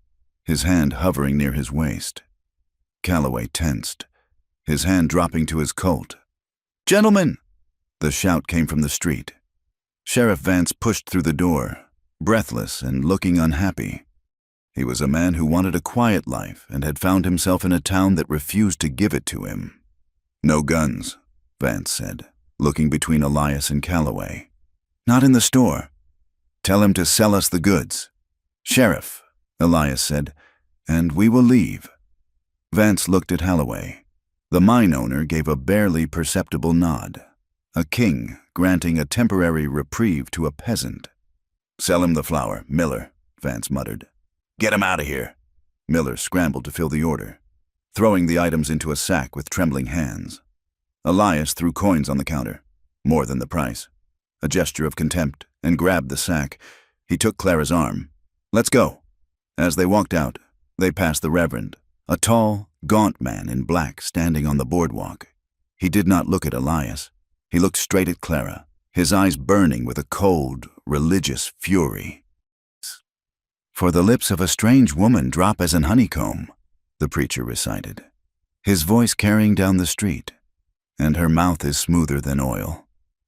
his hand hovering near his waist. Calloway tensed, his hand dropping to his Colt. Gentlemen! The shout came from the street. Sheriff Vance pushed through the door, breathless and looking unhappy. He was a man who wanted a quiet life and had found himself in a town that refused to give it to him. No guns, Vance said, looking between Elias and Calloway. Not in the store. Tell him to sell us the goods. Sheriff, Elias said, and we will leave. Vance looked at Holloway. The mine owner gave a barely perceptible nod. A king granting a temporary reprieve to a peasant. Sell him the flour, Miller, Vance muttered. Get him out of here. Miller scrambled to fill the order, throwing the items into a sack with trembling hands. Elias threw coins on the counter, more than the price. A gesture of contempt, and grabbed the sack. He took Clara's arm. Let's go. As they walked out, they passed the Reverend, a tall, gaunt man in black standing on the boardwalk. He did not look at Elias. He looked straight at Clara, his eyes burning with a cold, religious fury. For the lips of a strange woman drop as an honeycomb, the preacher recited, his voice carrying down the street. And her mouth is smoother than oil,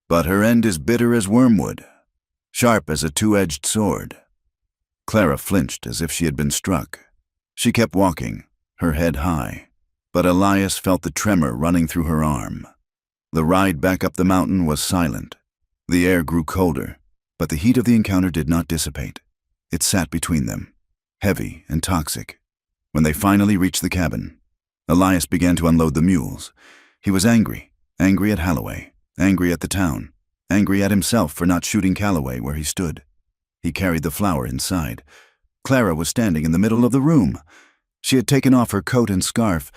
but her end is bitter as wormwood, sharp as a two-edged sword. Clara flinched as if she had been struck. She kept walking, her head high, but Elias felt the tremor running through her arm. The ride back up the mountain was silent. The air grew colder, but the heat of the encounter did not dissipate. It sat between them, heavy and toxic. When they finally reached the cabin, Elias began to unload the mules. He was angry at Holloway, angry at the town, angry at himself for not shooting Calloway where he stood. He carried the flour inside. Clara was standing in the middle of the room. She had taken off her coat and scarf.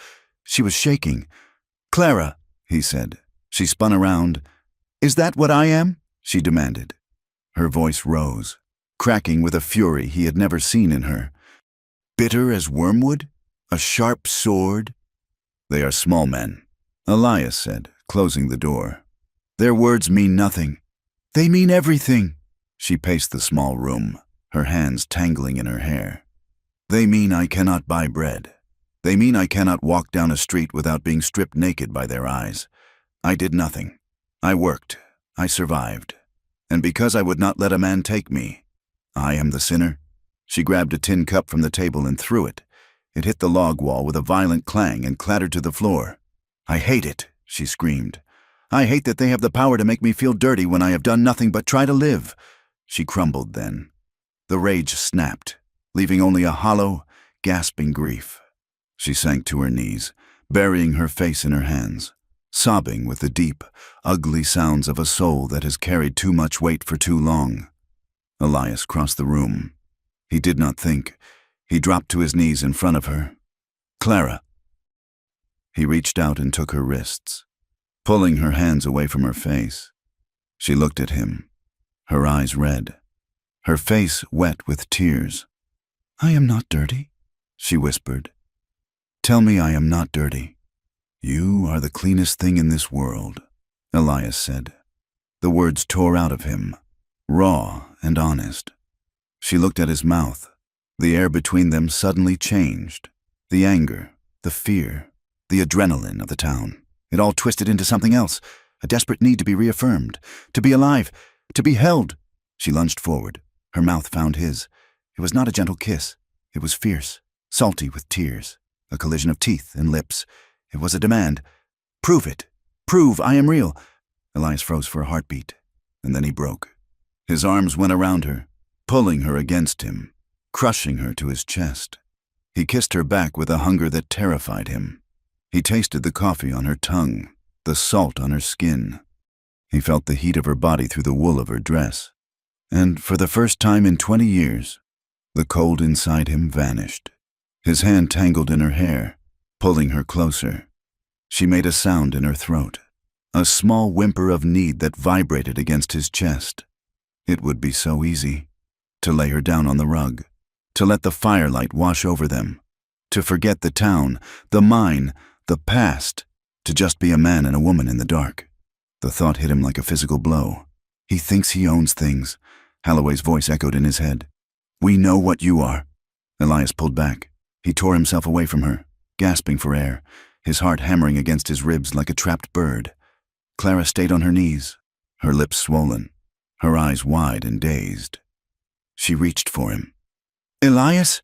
She was shaking. Clara, he said. She spun around. Is that what I am? She demanded. Her voice rose, cracking with a fury he had never seen in her. Bitter as wormwood? A sharp sword? They are small men, Elias said, closing the door. Their words mean nothing. They mean everything. She paced the small room, her hands tangling in her hair. They mean I cannot buy bread. They mean I cannot walk down a street without being stripped naked by their eyes. I did nothing. I worked. I survived. And because I would not let a man take me, I am the sinner." She grabbed a tin cup from the table and threw it. It hit the log wall with a violent clang and clattered to the floor. "I hate it," she screamed. "I hate that they have the power to make me feel dirty when I have done nothing but try to live." She crumbled then. The rage snapped, leaving only a hollow, gasping grief. She sank to her knees, burying her face in her hands, sobbing with the deep, ugly sounds of a soul that has carried too much weight for too long. Elias crossed the room. He did not think. He dropped to his knees in front of her. "Clara." He reached out and took her wrists, pulling her hands away from her face. She looked at him, her eyes red, her face wet with tears. "I am not dirty," she whispered. "Tell me I am not dirty." "You are the cleanest thing in this world," Elias said. The words tore out of him, raw and honest. She looked at his mouth. The air between them suddenly changed. The anger, the fear, the adrenaline of the town. It all twisted into something else, a desperate need to be reaffirmed, to be alive, to be held. She lunged forward. Her mouth found his. It was not a gentle kiss. It was fierce, salty with tears, a collision of teeth and lips. It was a demand. "Prove it. Prove I am real." Elias froze for a heartbeat, and then he broke. His arms went around her, pulling her against him, crushing her to his chest. He kissed her back with a hunger that terrified him. He tasted the coffee on her tongue, the salt on her skin. He felt the heat of her body through the wool of her dress. And for the first time in 20 years, the cold inside him vanished. His hand tangled in her hair, pulling her closer. She made a sound in her throat, a small whimper of need that vibrated against his chest. It would be so easy to lay her down on the rug, to let the firelight wash over them, to forget the town, the mine, the past, to just be a man and a woman in the dark. The thought hit him like a physical blow. "He thinks he owns things," Holloway's voice echoed in his head. "We know what you are." Elias pulled back. He tore himself away from her, gasping for air, his heart hammering against his ribs like a trapped bird. Clara stayed on her knees, her lips swollen, her eyes wide and dazed. She reached for him. "Elias?"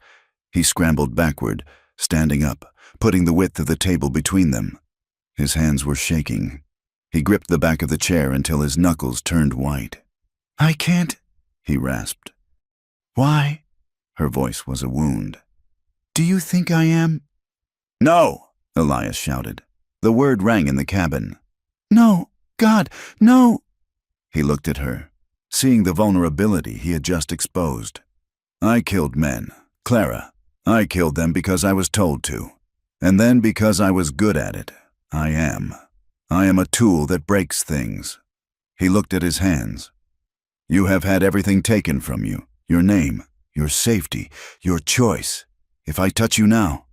He scrambled backward, standing up, putting the width of the table between them. His hands were shaking. He gripped the back of the chair until his knuckles turned white. "I can't," he rasped. "Why?" Her voice was a wound. "Do you think I am?" "No!" Elias shouted. The word rang in the cabin. "No! God, no!" He looked at her, seeing the vulnerability he had just exposed. "I killed men, Clara. I killed them because I was told to. And then because I was good at it. I am a tool that breaks things." He looked at his hands. "You have had everything taken from you, your name, your safety, your choice. If I touch you now,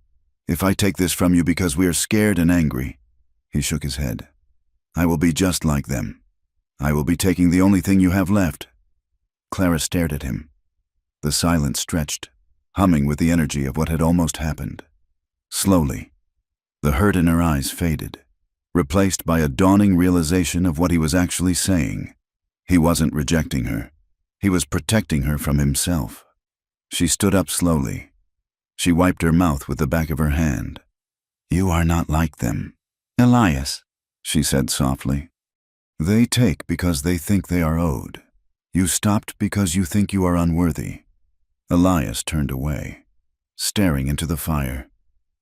if I take this from you because we are scared and angry," he shook his head, "I will be just like them. I will be taking the only thing you have left." Clara stared at him. The silence stretched, humming with the energy of what had almost happened. Slowly, the hurt in her eyes faded, replaced by a dawning realization of what he was actually saying. He wasn't rejecting her. He was protecting her from himself. She stood up slowly. She wiped her mouth with the back of her hand. "You are not like them, Elias," she said softly. "They take because they think they are owed. You stopped because you think you are unworthy." Elias turned away, staring into the fire.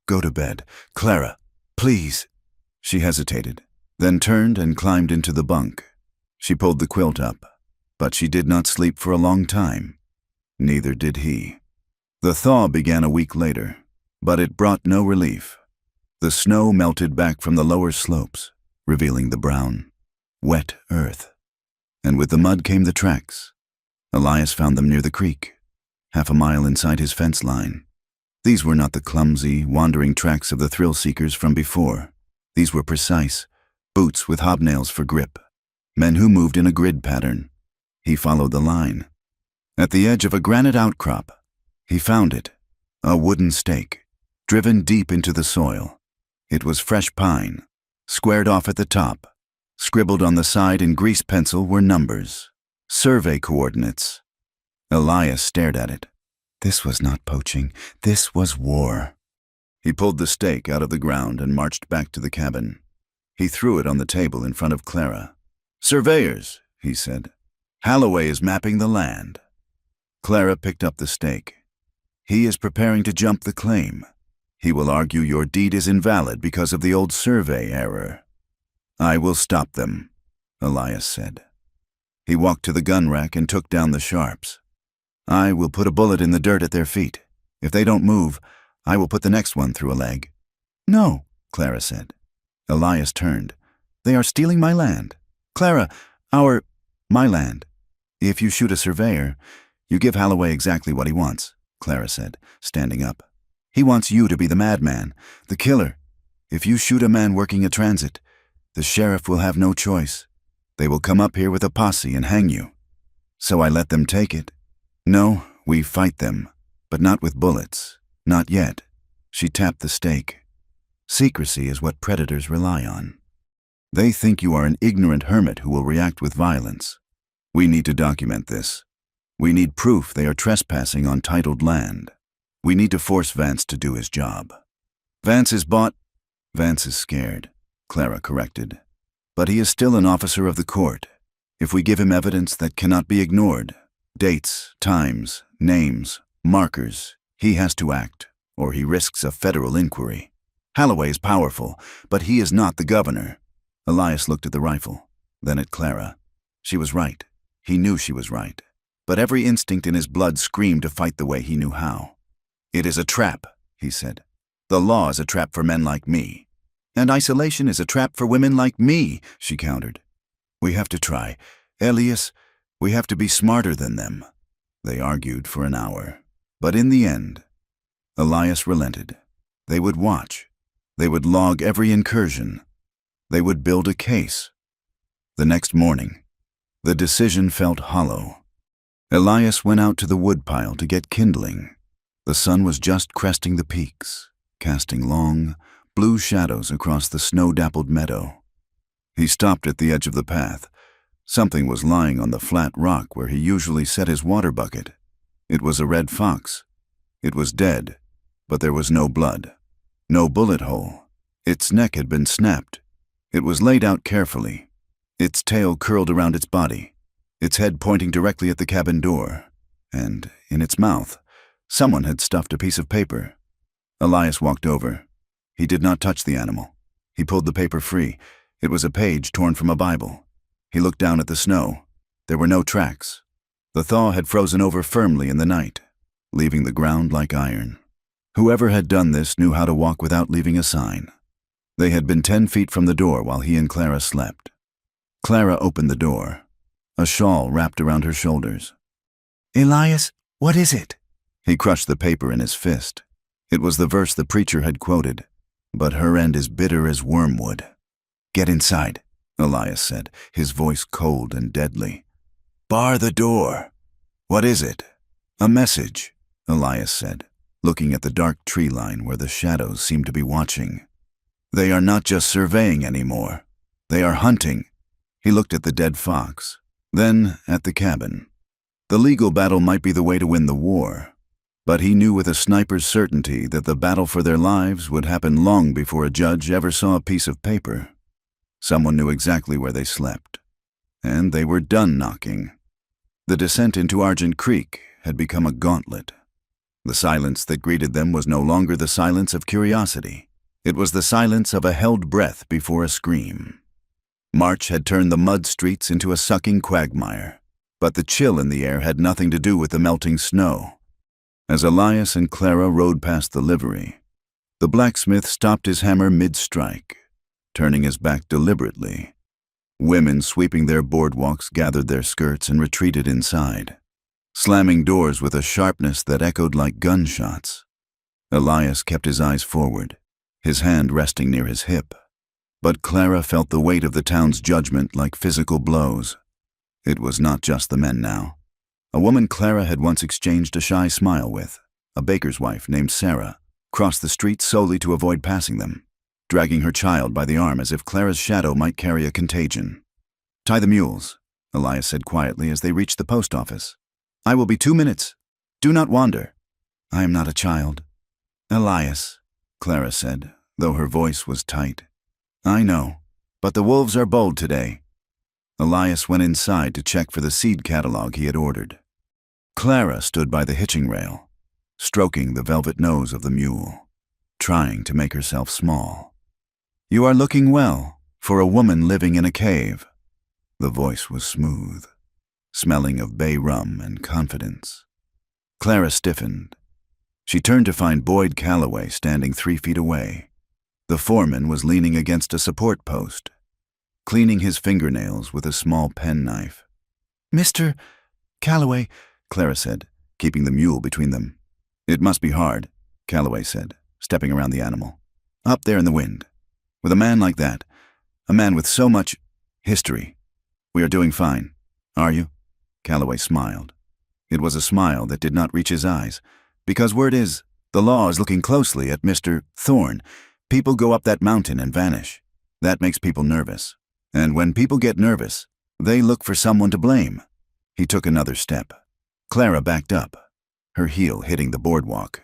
"Go to bed. Clara, please." She hesitated, then turned and climbed into the bunk. She pulled the quilt up, but she did not sleep for a long time. Neither did he. The thaw began a week later, but it brought no relief. The snow melted back from the lower slopes, revealing the brown, wet earth. And with the mud came the tracks. Elias found them near the creek, half a mile inside his fence line. These were not the clumsy, wandering tracks of the thrill-seekers from before. These were precise, boots with hobnails for grip, men who moved in a grid pattern. He followed the line. At the edge of a granite outcrop, he found it, a wooden stake. driven deep into the soil. It was fresh pine, squared off at the top. Scribbled on the side in grease pencil were numbers. Survey coordinates. Elias stared at it. This was not poaching. This was war. He pulled the stake out of the ground and marched back to the cabin. He threw it on the table in front of Clara. "Surveyors," he said. "Holloway is mapping the land." Clara picked up the stake. "He is preparing to jump the claim. He will argue your deed is invalid because of the old survey error." "I will stop them," Elias said. He walked to the gun rack and took down the sharps. "I will put a bullet in the dirt at their feet. If they don't move, I will put the next one through a leg." "No," Clara said. Elias turned. "They are stealing my land. Clara, my land. If you shoot a surveyor, you give Holloway exactly what he wants," Clara said, standing up. "He wants you to be the madman, the killer. If you shoot a man working a transit, the sheriff will have no choice. They will come up here with a posse and hang you. So I let them take it. No, we fight them, but not with bullets. Not yet." She tapped the stake. "Secrecy is what predators rely on. They think you are an ignorant hermit who will react with violence. We need to document this. We need proof they are trespassing on titled land. We need to force Vance to do his job." "Vance is scared," Clara corrected. "But he is still an officer of the court. If we give him evidence that cannot be ignored, dates, times, names, markers, he has to act, or he risks a federal inquiry. Holloway is powerful, but he is not the governor." Elias looked at the rifle, then at Clara. She was right. He knew she was right. But every instinct in his blood screamed to fight the way he knew how. "It is a trap," he said. "The law is a trap for men like me. And isolation is a trap for women like me," she countered. "We have to try. Elias, we have to be smarter than them." They argued for an hour. But in the end, Elias relented. They would watch. They would log every incursion. They would build a case. The next morning, the decision felt hollow. Elias went out to the woodpile to get kindling. The sun was just cresting the peaks, casting long, blue shadows across the snow-dappled meadow. He stopped at the edge of the path. Something was lying on the flat rock where he usually set his water bucket. It was a red fox. It was dead, but there was no blood, no bullet hole. Its neck had been snapped. It was laid out carefully, its tail curled around its body, its head pointing directly at the cabin door, and in its mouth, someone had stuffed a piece of paper. Elias walked over. He did not touch the animal. He pulled the paper free. It was a page torn from a Bible. He looked down at the snow. There were no tracks. The thaw had frozen over firmly in the night, leaving the ground like iron. Whoever had done this knew how to walk without leaving a sign. They had been 10 feet from the door while he and Clara slept. Clara opened the door, a shawl wrapped around her shoulders. "Elias, what is it?" He crushed the paper in his fist. It was the verse the preacher had quoted, "But her end is bitter as wormwood." "Get inside," Elias said, his voice cold and deadly. "Bar the door." "What is it?" "A message," Elias said, looking at the dark tree line where the shadows seemed to be watching. "They are not just surveying anymore. They are hunting." He looked at the dead fox, then at the cabin. The legal battle might be the way to win the war, but he knew with a sniper's certainty that the battle for their lives would happen long before a judge ever saw a piece of paper. Someone knew exactly where they slept, and they were done knocking. The descent into Argent Creek had become a gauntlet. The silence that greeted them was no longer the silence of curiosity. It was the silence of a held breath before a scream. March had turned the mud streets into a sucking quagmire, but the chill in the air had nothing to do with the melting snow. As Elias and Clara rode past the livery, the blacksmith stopped his hammer mid-strike, turning his back deliberately. Women sweeping their boardwalks gathered their skirts and retreated inside, slamming doors with a sharpness that echoed like gunshots. Elias kept his eyes forward, his hand resting near his hip. But Clara felt the weight of the town's judgment like physical blows. It was not just the men now. A woman Clara had once exchanged a shy smile with, a baker's wife named Sarah, crossed the street solely to avoid passing them, dragging her child by the arm as if Clara's shadow might carry a contagion. "Tie the mules," Elias said quietly as they reached the post office. "I will be 2 minutes. Do not wander." "I am not a child." "Elias," Clara said, though her voice was tight. "I know, but the wolves are bold today." Elias went inside to check for the seed catalog he had ordered. Clara stood by the hitching rail, stroking the velvet nose of the mule, trying to make herself small. "You are looking well for a woman living in a cave." The voice was smooth, smelling of bay rum and confidence. Clara stiffened. She turned to find Boyd Calloway standing 3 feet away. The foreman was leaning against a support post, cleaning his fingernails with a small penknife. "Mr. Calloway," Clara said, keeping the mule between them. "It must be hard," Calloway said, stepping around the animal. "Up there in the wind. With a man like that, a man with so much history. We are doing fine. Are you?" Calloway smiled. It was a smile that did not reach his eyes, because word is, the law is looking closely at Mr. Thorne. People go up that mountain and vanish. That makes people nervous. And when people get nervous, they look for someone to blame. He took another step. Clara backed up, her heel hitting the boardwalk.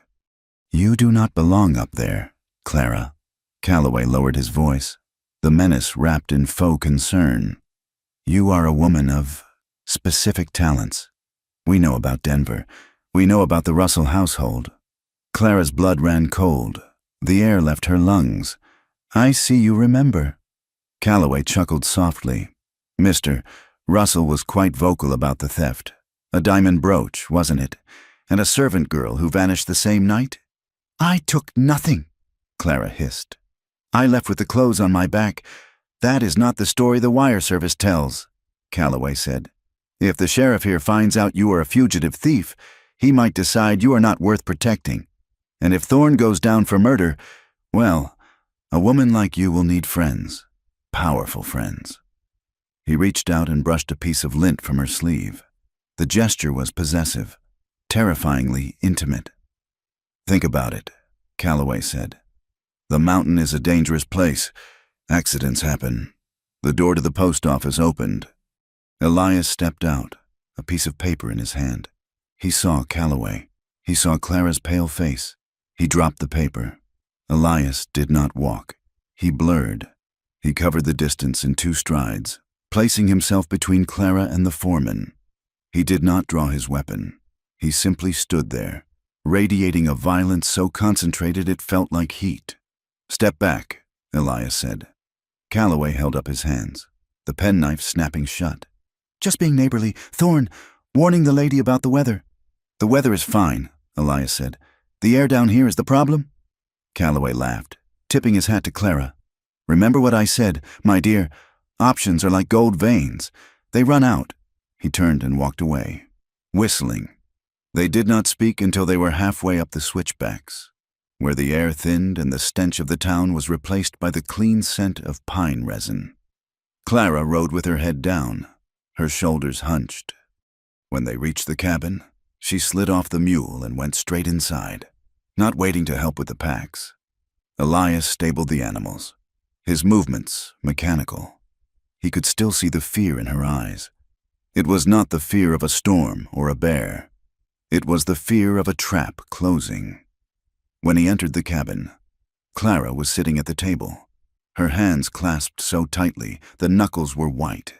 "You do not belong up there, Clara." Calloway lowered his voice, the menace wrapped in faux concern. "You are a woman of specific talents. We know about Denver. We know about the Russell household." Clara's blood ran cold. The air left her lungs. "I see you remember." Calloway chuckled softly. "Mr. Russell was quite vocal about the theft. A diamond brooch, wasn't it? And a servant girl who vanished the same night?" "I took nothing," Clara hissed. "I left with the clothes on my back. That is not the story the wire service tells," Calloway said. "If the sheriff here finds out you are a fugitive thief, he might decide you are not worth protecting. And if Thorne goes down for murder, well, a woman like you will need friends, powerful friends." He reached out and brushed a piece of lint from her sleeve. The gesture was possessive, terrifyingly intimate. "Think about it," Calloway said. "The mountain is a dangerous place. Accidents happen." The door to the post office opened. Elias stepped out, a piece of paper in his hand. He saw Calloway. He saw Clara's pale face. He dropped the paper. Elias did not walk. He blurred. He covered the distance in 2 strides, placing himself between Clara and the foreman. He did not draw his weapon. He simply stood there, radiating a violence so concentrated it felt like heat. "Step back," Elias said. Calloway held up his hands, the penknife snapping shut. "Just being neighborly. Thorne, warning the lady about the weather." "The weather is fine," Elias said. "The air down here is the problem?" Calloway laughed, tipping his hat to Clara. "Remember what I said, my dear. Options are like gold veins. They run out." He turned and walked away, whistling. They did not speak until they were halfway up the switchbacks, where the air thinned and the stench of the town was replaced by the clean scent of pine resin. Clara rode with her head down, her shoulders hunched. When they reached the cabin, she slid off the mule and went straight inside, not waiting to help with the packs. Elias stabled the animals, his movements mechanical. He could still see the fear in her eyes. It was not the fear of a storm or a bear. It was the fear of a trap closing. When he entered the cabin, Clara was sitting at the table, her hands clasped so tightly the knuckles were white.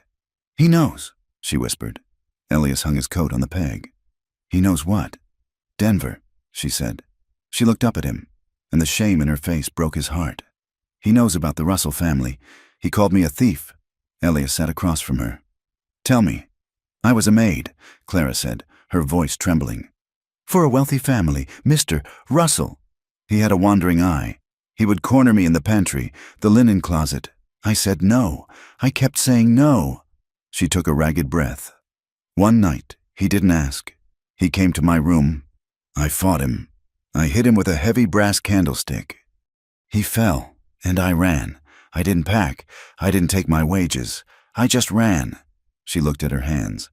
"He knows," she whispered. Elias hung his coat on the peg. "He knows what?" "Denver," she said. She looked up at him, and the shame in her face broke his heart. "He knows about the Russell family. He called me a thief." Elias sat across from her. "Tell me." "I was a maid," Clara said, her voice trembling. "For a wealthy family, Mr. Russell." He had a wandering eye. He would corner me in the pantry, the linen closet. I said no. I kept saying no. She took a ragged breath. One night, he didn't ask. He came to my room. I fought him. I hit him with a heavy brass candlestick. He fell, and I ran. I didn't pack. I didn't take my wages. I just ran. She looked at her hands.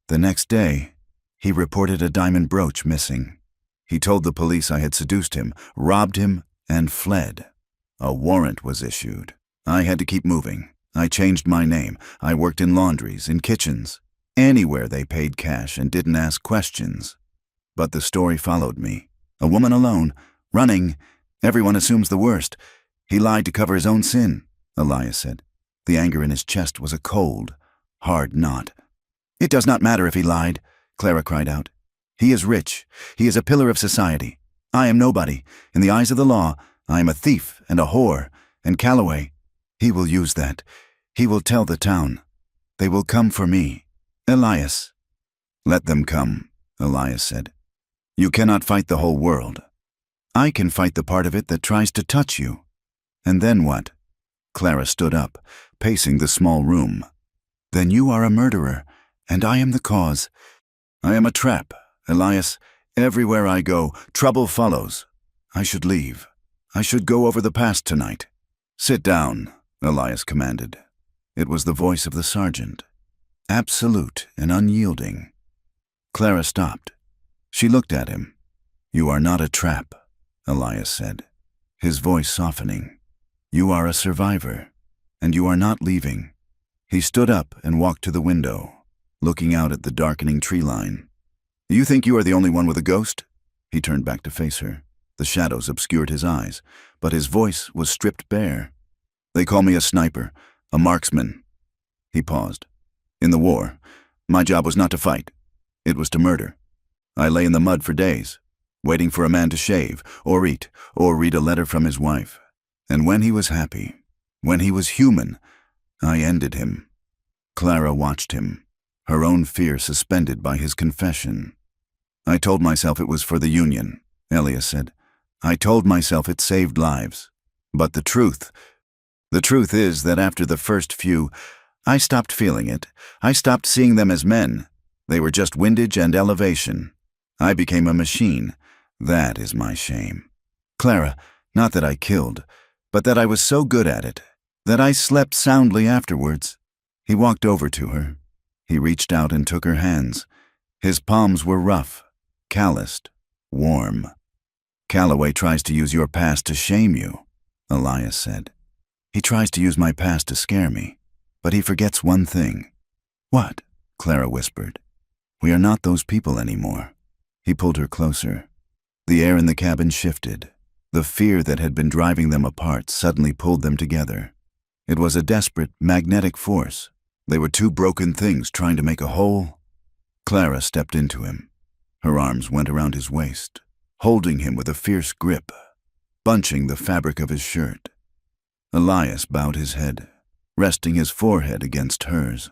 The next day, he reported a diamond brooch missing. He told the police I had seduced him, robbed him, and fled. A warrant was issued. I had to keep moving. I changed my name. I worked in laundries, in kitchens, anywhere they paid cash and didn't ask questions. But the story followed me. A woman alone, running. Everyone assumes the worst. He lied to cover his own sin, Elias said. The anger in his chest was a cold, hard knot. It does not matter if he lied, Clara cried out. He is rich. He is a pillar of society. I am nobody. In the eyes of the law, I am a thief and a whore. And Calloway, he will use that. He will tell the town. They will come for me. Elias. Let them come, Elias said. You cannot fight the whole world. I can fight the part of it that tries to touch you. And then what? Clara stood up, pacing the small room. Then you are a murderer, and I am the cause. I am a trap, Elias. Everywhere I go, trouble follows. I should leave. I should go over the past tonight. Sit down, Elias commanded. It was the voice of the sergeant, absolute and unyielding. Clara stopped. She looked at him. You are not a trap, Elias said, his voice softening. You are a survivor, and you are not leaving. He stood up and walked to the window, looking out at the darkening tree line. You think you are the only one with a ghost? He turned back to face her. The shadows obscured his eyes, but his voice was stripped bare. They call me a sniper, a marksman. He paused. In the war, my job was not to fight. It was to murder. I lay in the mud for days, waiting for a man to shave, or eat, or read a letter from his wife. And when he was happy, when he was human, I ended him. Clara watched him, her own fear suspended by his confession. I told myself it was for the Union, Elias said. I told myself it saved lives. But the truth is that after the first few, I stopped feeling it. I stopped seeing them as men. They were just windage and elevation. I became a machine. That is my shame. Clara, not that I killed, but that I was so good at it, that I slept soundly afterwards. He walked over to her. He reached out and took her hands. His palms were rough, calloused, warm. Calloway tries to use your past to shame you, Elias said. He tries to use my past to scare me, but he forgets one thing. What? Clara whispered. We are not those people anymore. He pulled her closer. The air in the cabin shifted. The fear that had been driving them apart suddenly pulled them together. It was a desperate, magnetic force. They were two broken things trying to make a whole. Clara stepped into him. Her arms went around his waist, holding him with a fierce grip, bunching the fabric of his shirt. Elias bowed his head, resting his forehead against hers.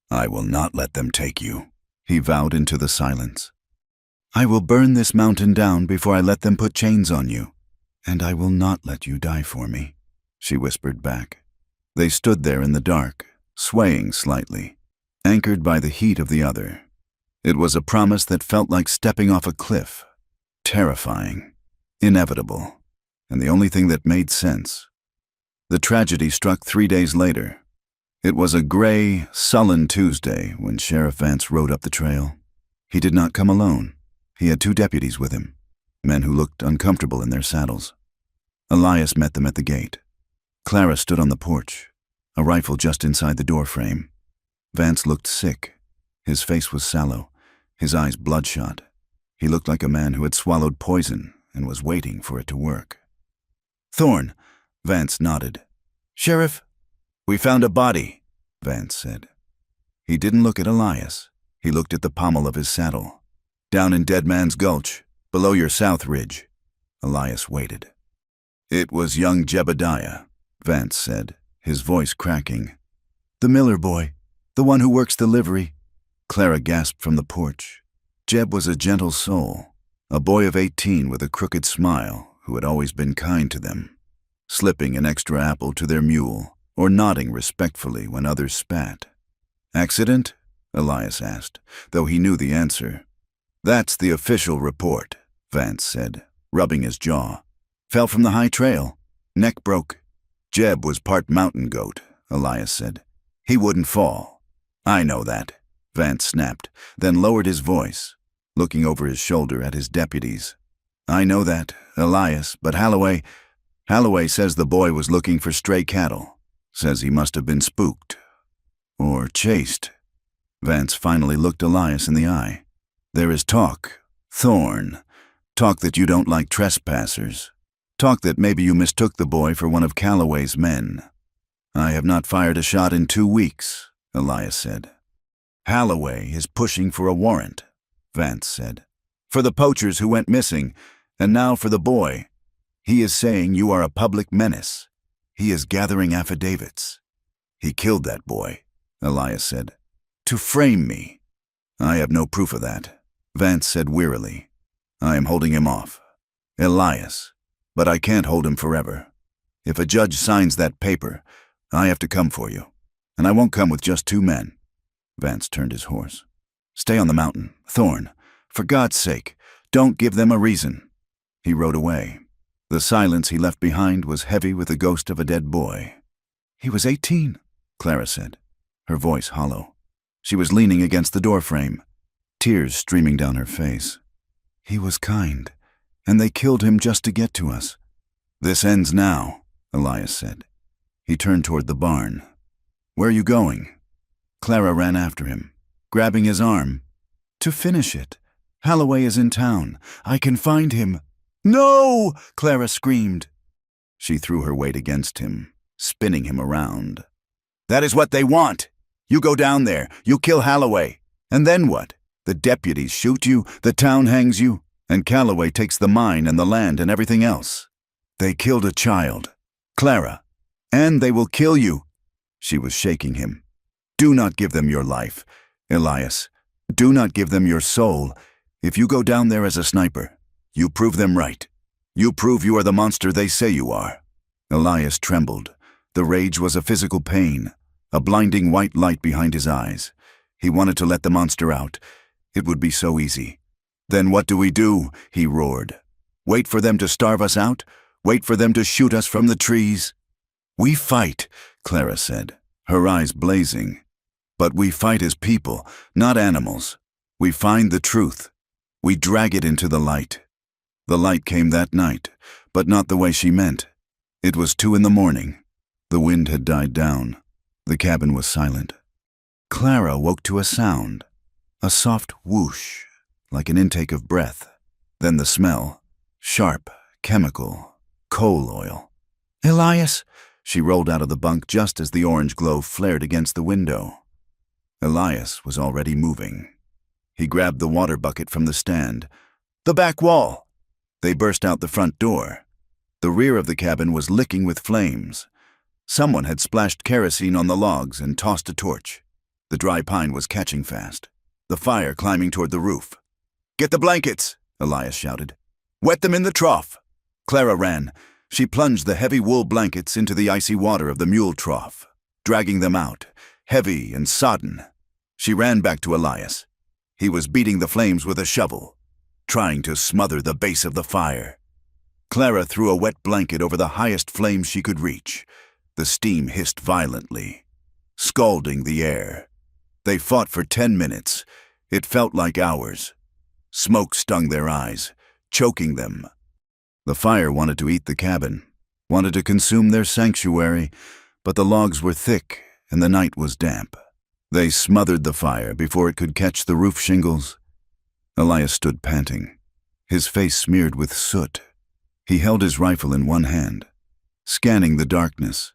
I will not let them take you, he vowed into the silence. I will burn this mountain down before I let them put chains on you. And I will not let you die for me, she whispered back. They stood there in the dark, swaying slightly, anchored by the heat of the other. It was a promise that felt like stepping off a cliff, terrifying, inevitable, and the only thing that made sense. The tragedy struck 3 days later. It was a gray, sullen Tuesday when Sheriff Vance rode up the trail. He did not come alone. He had 2 deputies with him, men who looked uncomfortable in their saddles. Elias met them at the gate. Clara stood on the porch, a rifle just inside the doorframe. Vance looked sick. His face was sallow, his eyes bloodshot. He looked like a man who had swallowed poison and was waiting for it to work. Thorne, Vance nodded. Sheriff, we found a body, Vance said. He didn't look at Elias. He looked at the pommel of his saddle. Down in Dead Man's Gulch, below your south ridge. Elias waited. It was young Jebediah, Vance said, his voice cracking. The Miller boy, the one who works the livery. Clara gasped from the porch. Jeb was a gentle soul, a boy of 18 with a crooked smile who had always been kind to them, slipping an extra apple to their mule or nodding respectfully when others spat. Accident? Elias asked, though he knew the answer. That's the official report, Vance said, rubbing his jaw. Fell from the high trail. Neck broke. Jeb was part mountain goat, Elias said. He wouldn't fall. I know that, Vance snapped, then lowered his voice, looking over his shoulder at his deputies. I know that, Elias, but Holloway says the boy was looking for stray cattle. Says he must have been spooked. Or chased. Vance finally looked Elias in the eye. There is talk. Thorn. Talk that you don't like trespassers. Talk that maybe you mistook the boy for one of Calloway's men. I have not fired a shot in 2 weeks, Elias said. Holloway is pushing for a warrant, Vance said. For the poachers who went missing, and now for the boy. He is saying you are a public menace. He is gathering affidavits. He killed that boy, Elias said. To frame me. I have no proof of that, Vance said wearily. I am holding him off. Elias. But I can't hold him forever. If a judge signs that paper, I have to come for you. And I won't come with just 2 men. Vance turned his horse. Stay on the mountain, Thorn. For God's sake, don't give them a reason. He rode away. The silence he left behind was heavy with the ghost of a dead boy. He was 18, Clara said, her voice hollow. She was leaning against the doorframe, tears streaming down her face. He was kind, and they killed him just to get to us. This ends now, Elias said. He turned toward the barn. Where are you going? Clara ran after him, grabbing his arm. To finish it. Holloway is in town. I can find him. No! Clara screamed. She threw her weight against him, spinning him around. That is what they want. You go down there, you kill Holloway. And then what? The deputies shoot you, the town hangs you, and Calloway takes the mine and the land and everything else. They killed a child. Clara. And they will kill you. She was shaking him. Do not give them your life, Elias. Do not give them your soul. If you go down there as a sniper, you prove them right. You prove you are the monster they say you are. Elias trembled. The rage was a physical pain, a blinding white light behind his eyes. He wanted to let the monster out. It would be so easy. Then what do we do? He roared. Wait for them to starve us out? Wait for them to shoot us from the trees? We fight, Clara said, her eyes blazing. But we fight as people, not animals. We find the truth. We drag it into the light. The light came that night, but not the way she meant. It was 2 a.m. The wind had died down. The cabin was silent. Clara woke to a sound, a soft whoosh, like an intake of breath. Then the smell, sharp, chemical, coal oil. Elias! She rolled out of the bunk just as the orange glow flared against the window. Elias was already moving. He grabbed the water bucket from the stand. The back wall! They burst out the front door. The rear of the cabin was licking with flames. Someone had splashed kerosene on the logs and tossed a torch. The dry pine was catching fast, the fire climbing toward the roof. Get the blankets, Elias shouted. Wet them in the trough. Clara ran. She plunged the heavy wool blankets into the icy water of the mule trough, dragging them out, heavy and sodden. She ran back to Elias. He was beating the flames with a shovel, trying to smother the base of the fire. Clara threw a wet blanket over the highest flames she could reach. The steam hissed violently, scalding the air. They fought for 10 minutes. It felt like hours. Smoke stung their eyes, choking them. The fire wanted to eat the cabin, wanted to consume their sanctuary, but the logs were thick and the night was damp. They smothered the fire before it could catch the roof shingles. Elias stood panting, his face smeared with soot. He held his rifle in one hand, scanning the darkness.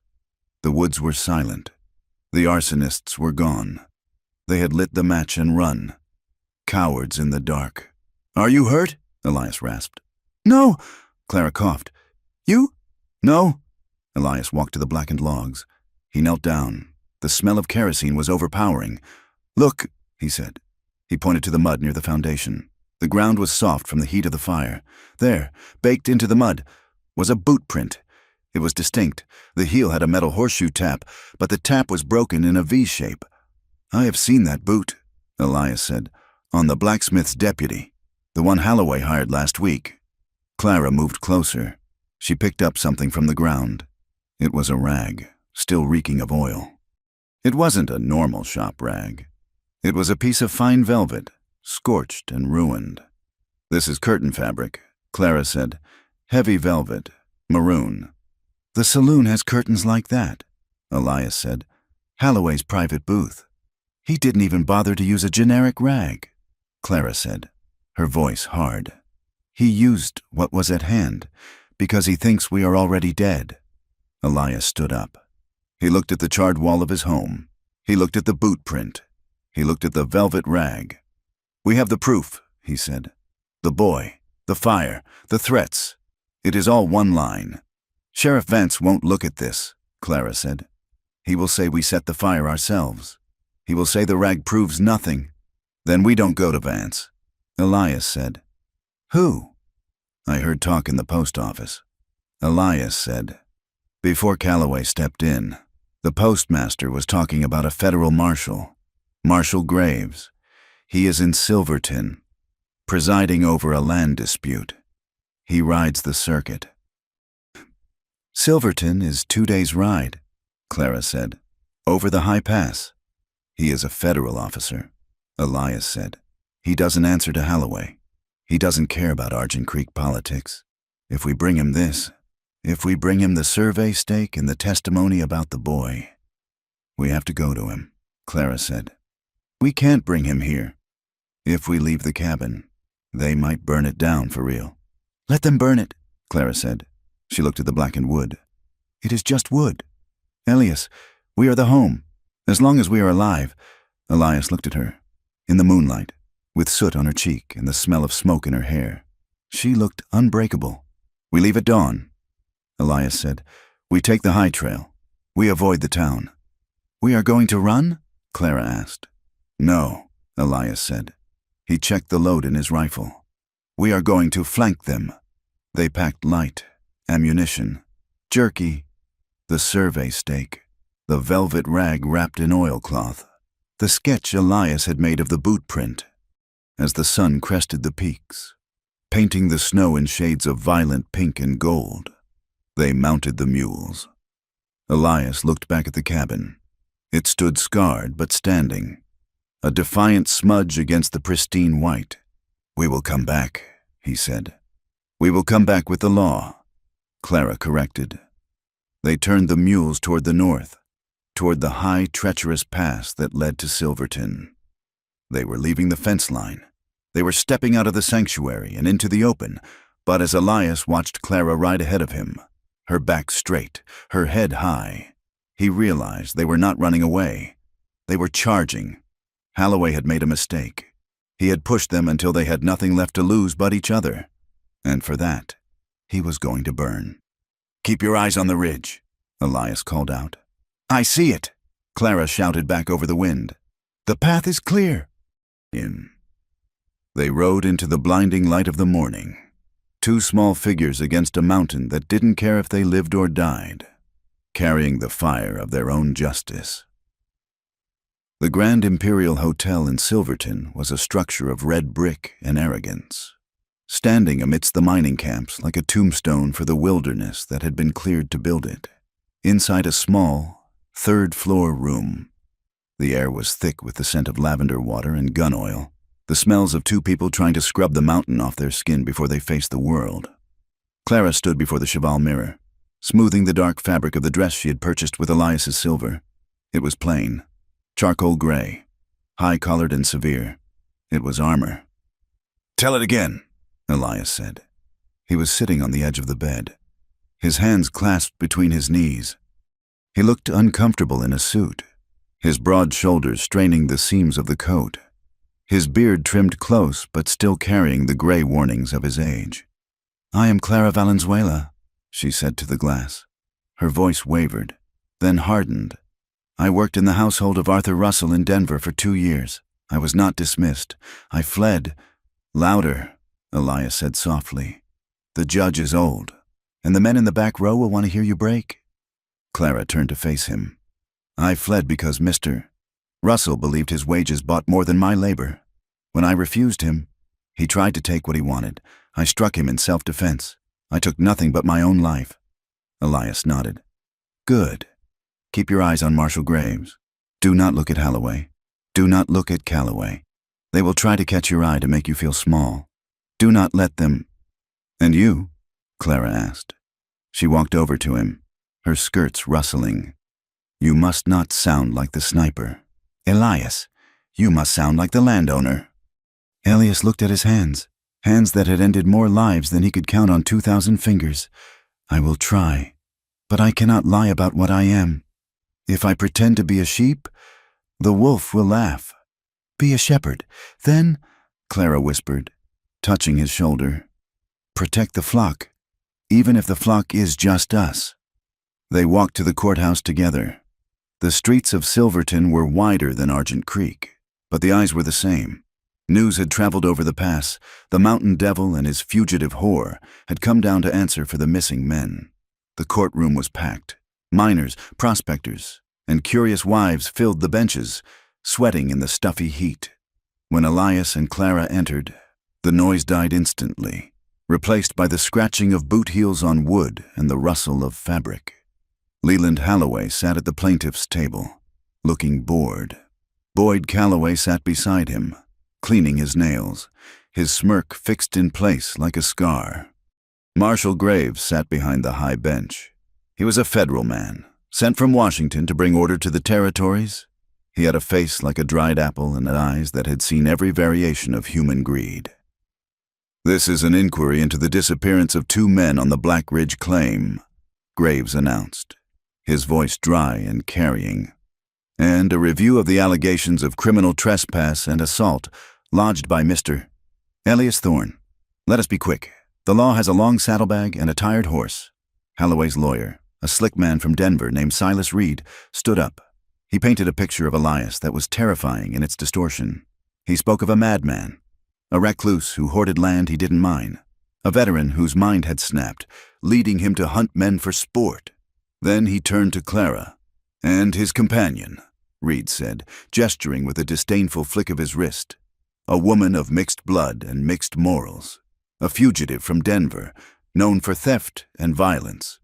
The woods were silent. The arsonists were gone. They had lit the match and run. Cowards in the dark. Are you hurt? Elias rasped. No, Clara coughed. You? No. Elias walked to the blackened logs. He knelt down. The smell of kerosene was overpowering. Look, he said. He pointed to the mud near the foundation. The ground was soft from the heat of the fire. There, baked into the mud, was a boot print. It was distinct. The heel had a metal horseshoe tap, but the tap was broken in a V shape. I have seen that boot, Elias said, on the blacksmith's deputy, the one Holloway hired last week. Clara moved closer. She picked up something from the ground. It was a rag, still reeking of oil. It wasn't a normal shop rag. It was a piece of fine velvet, scorched and ruined. This is curtain fabric, Clara said. Heavy velvet, maroon. The saloon has curtains like that, Elias said. Holloway's private booth. He didn't even bother to use a generic rag, Clara said, her voice hard. He used what was at hand, because he thinks we are already dead. Elias stood up. He looked at the charred wall of his home. He looked at the boot print. He looked at the velvet rag. We have the proof, he said. The boy, the fire, the threats. It is all one line. Sheriff Vance won't look at this, Clara said. He will say we set the fire ourselves. He will say the rag proves nothing. Then we don't go to Vance. Elias said. Who? I heard talk in the post office. Elias said. Before Calloway stepped in, the postmaster was talking about a federal marshal, Marshal Graves. He is in Silverton, presiding over a land dispute. He rides the circuit. Silverton is 2 days' ride, Clara said, over the high pass. He is a federal officer, Elias said. He doesn't answer to Holloway. He doesn't care about Argent Creek politics. If we bring him this, if we bring him the survey stake and the testimony about the boy, we have to go to him, Clara said. We can't bring him here. If we leave the cabin, they might burn it down for real. Let them burn it, Clara said. She looked at the blackened wood. It is just wood. Elias, we are the home. As long as we are alive. Elias looked at her. In the moonlight, with soot on her cheek and the smell of smoke in her hair. She looked unbreakable. We leave at dawn, Elias said. We take the high trail. We avoid the town. We are going to run? Clara asked. No, Elias said. He checked the load in his rifle. We are going to flank them. They packed light, ammunition, jerky, the survey stake, the velvet rag wrapped in oilcloth, the sketch Elias had made of the boot print. As the sun crested the peaks, painting the snow in shades of violent pink and gold, they mounted the mules. Elias looked back at the cabin. It stood scarred but standing, a defiant smudge against the pristine white. We will come back, he said. We will come back with the law, Clara corrected. They turned the mules toward the north, toward the high, treacherous pass that led to Silverton. They were leaving the fence line. They were stepping out of the sanctuary and into the open, but as Elias watched Clara ride ahead of him, her back straight, her head high, he realized they were not running away. They were charging. Holloway had made a mistake. He had pushed them until they had nothing left to lose but each other. And for that, he was going to burn. Keep your eyes on the ridge, Elias called out. I see it, Clara shouted back over the wind. The path is clear. They rode into the blinding light of the morning, two small figures against a mountain that didn't care if they lived or died, carrying the fire of their own justice. The Grand Imperial Hotel in Silverton was a structure of red brick and arrogance, standing amidst the mining camps like a tombstone for the wilderness that had been cleared to build it. Inside a small, third-floor room, the air was thick with the scent of lavender water and gun oil, the smells of two people trying to scrub the mountain off their skin before they faced the world. Clara stood before the cheval mirror, smoothing the dark fabric of the dress she had purchased with Elias's silver. It was plain, charcoal gray, high-collared and severe. It was armor. Tell it again, Elias said. He was sitting on the edge of the bed, his hands clasped between his knees. He looked uncomfortable in a suit, his broad shoulders straining the seams of the coat, his beard trimmed close but still carrying the gray warnings of his age. I am Clara Valenzuela, she said to the glass. Her voice wavered, then hardened. I worked in the household of Arthur Russell in Denver for 2 years. I was not dismissed. I fled. Louder, Elias said softly. The judge is old, and the men in the back row will want to hear you break. Clara turned to face him. I fled because Mr. Russell believed his wages bought more than my labor. When I refused him, he tried to take what he wanted. I struck him in self-defense. I took nothing but my own life. Elias nodded. Good. Keep your eyes on Marshal Graves. Do not look at Holloway. Do not look at Calloway. They will try to catch your eye to make you feel small. Do not let them. And you? Clara asked. She walked over to him, her skirts rustling. You must not sound like the sniper. Elias, you must sound like the landowner. Elias looked at his hands that had ended more lives than he could count on 2,000 fingers. I will try, but I cannot lie about what I am. If I pretend to be a sheep, the wolf will laugh. Be a shepherd, then, Clara whispered, touching his shoulder. Protect the flock, even if the flock is just us. They walked to the courthouse together. The streets of Silverton were wider than Argent Creek, but the eyes were the same. News had traveled over the pass. The mountain devil and his fugitive whore had come down to answer for the missing men. The courtroom was packed. Miners, prospectors, and curious wives filled the benches, sweating in the stuffy heat. When Elias and Clara entered, the noise died instantly, replaced by the scratching of boot heels on wood and the rustle of fabric. Leland Halloway sat at the plaintiff's table, looking bored. Boyd Calloway sat beside him, cleaning his nails, his smirk fixed in place like a scar. Marshal Graves sat behind the high bench. He was a federal man, sent from Washington to bring order to the territories. He had a face like a dried apple and eyes that had seen every variation of human greed. This is an inquiry into the disappearance of 2 men on the Black Ridge claim, Graves announced, his voice dry and carrying, and a review of the allegations of criminal trespass and assault lodged by Mr. Elias Thorne. Let us be quick. The law has a long saddlebag and a tired horse. Halloway's lawyer, a slick man from Denver named Silas Reed, stood up. He painted a picture of Elias that was terrifying in its distortion. He spoke of a madman, a recluse who hoarded land he didn't mine, a veteran whose mind had snapped, leading him to hunt men for sport. Then he turned to Clara. And his companion, Reed said, gesturing with a disdainful flick of his wrist. A woman of mixed blood and mixed morals. A fugitive from Denver, known for theft and violence.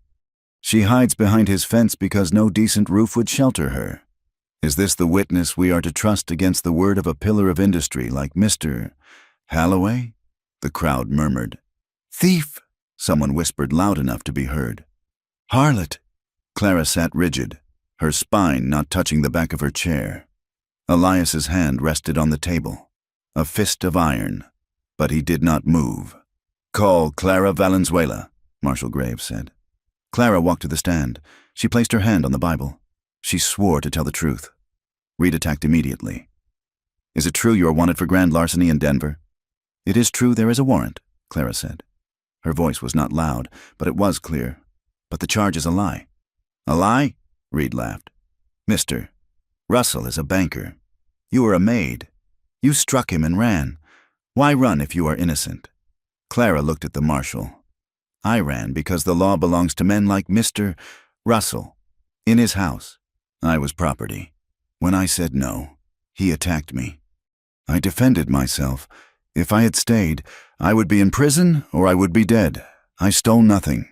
She hides behind his fence because no decent roof would shelter her. Is this the witness we are to trust against the word of a pillar of industry like Mr. Halloway? The crowd murmured. Thief, someone whispered loud enough to be heard. Harlot. Clara sat rigid, her spine not touching the back of her chair. Elias's hand rested on the table, a fist of iron, but he did not move. Call Clara Valenzuela, Marshal Graves said. Clara walked to the stand. She placed her hand on the Bible. She swore to tell the truth. Reed attacked immediately. Is it true you are wanted for grand larceny in Denver? It is true there is a warrant, Clara said. Her voice was not loud, but it was clear. But the charge is a lie. A lie? Reed laughed. Mr. Russell is a banker. You are a maid. You struck him and ran. Why run if you are innocent? Clara looked at the marshal. I ran because the law belongs to men like Mr. Russell. In his house. I was property. When I said no, he attacked me. I defended myself. If I had stayed, I would be in prison or I would be dead. I stole nothing.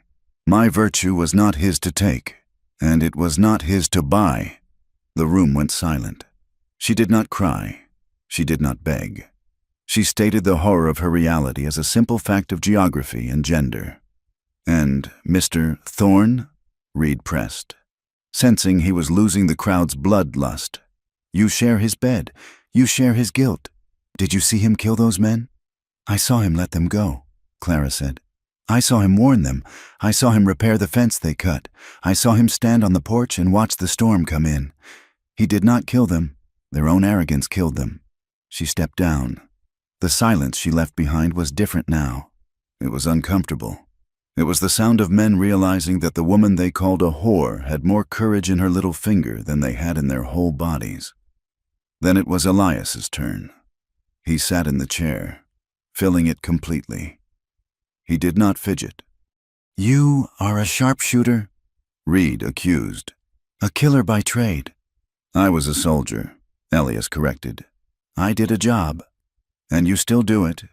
My virtue was not his to take, and it was not his to buy. The room went silent. She did not cry. She did not beg. She stated the horror of her reality as a simple fact of geography and gender. And Mr. Thorne? Reed pressed, sensing he was losing the crowd's bloodlust. You share his bed. You share his guilt. Did you see him kill those men? I saw him let them go, Clara said. I saw him warn them. I saw him repair the fence they cut. I saw him stand on the porch and watch the storm come in. He did not kill them. Their own arrogance killed them. She stepped down. The silence she left behind was different now. It was uncomfortable. It was the sound of men realizing that the woman they called a whore had more courage in her little finger than they had in their whole bodies. Then it was Elias's turn. He sat in the chair, filling it completely. He did not fidget. You are a sharpshooter? Reed accused. A killer by trade. I was a soldier, Elias corrected. I did a job. And you still do it.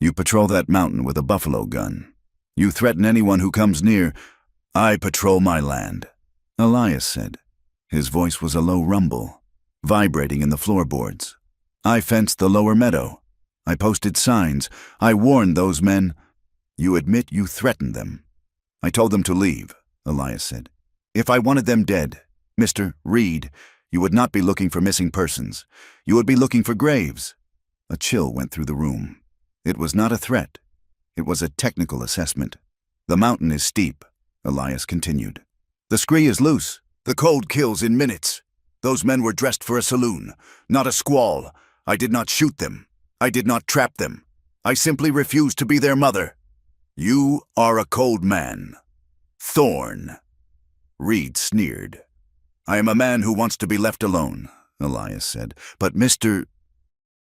You patrol that mountain with a buffalo gun. You threaten anyone who comes near. I patrol my land, Elias said. His voice was a low rumble, vibrating in the floorboards. I fenced the lower meadow. I posted signs. I warned those men. You admit you threatened them. I told them to leave, Elias said. If I wanted them dead, Mr. Reed, you would not be looking for missing persons. You would be looking for graves. A chill went through the room. It was not a threat. It was a technical assessment. The mountain is steep, Elias continued. The scree is loose. The cold kills in minutes. Those men were dressed for a saloon, not a squall. I did not shoot them. I did not trap them. I simply refused to be their mother. You are a cold man. Thorn. Reed sneered. I am a man who wants to be left alone, Elias said, but Mr.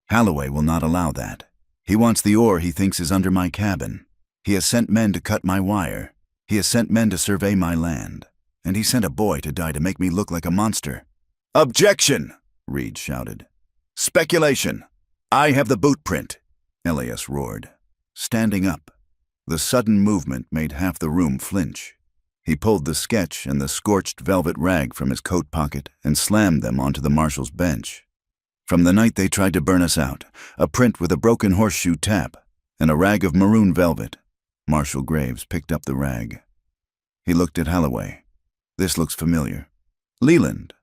Holloway will not allow that. He wants the ore he thinks is under my cabin. He has sent men to cut my wire. He has sent men to survey my land. And he sent a boy to die to make me look like a monster. Objection! Reed shouted. Speculation! I have the boot print, Elias roared. Standing up, the sudden movement made half the room flinch. He pulled the sketch and the scorched velvet rag from his coat pocket and slammed them onto the marshal's bench. From the night they tried to burn us out, a print with a broken horseshoe tap and a rag of maroon velvet. Marshal Graves picked up the rag. He looked at Holloway. This looks familiar. Leland.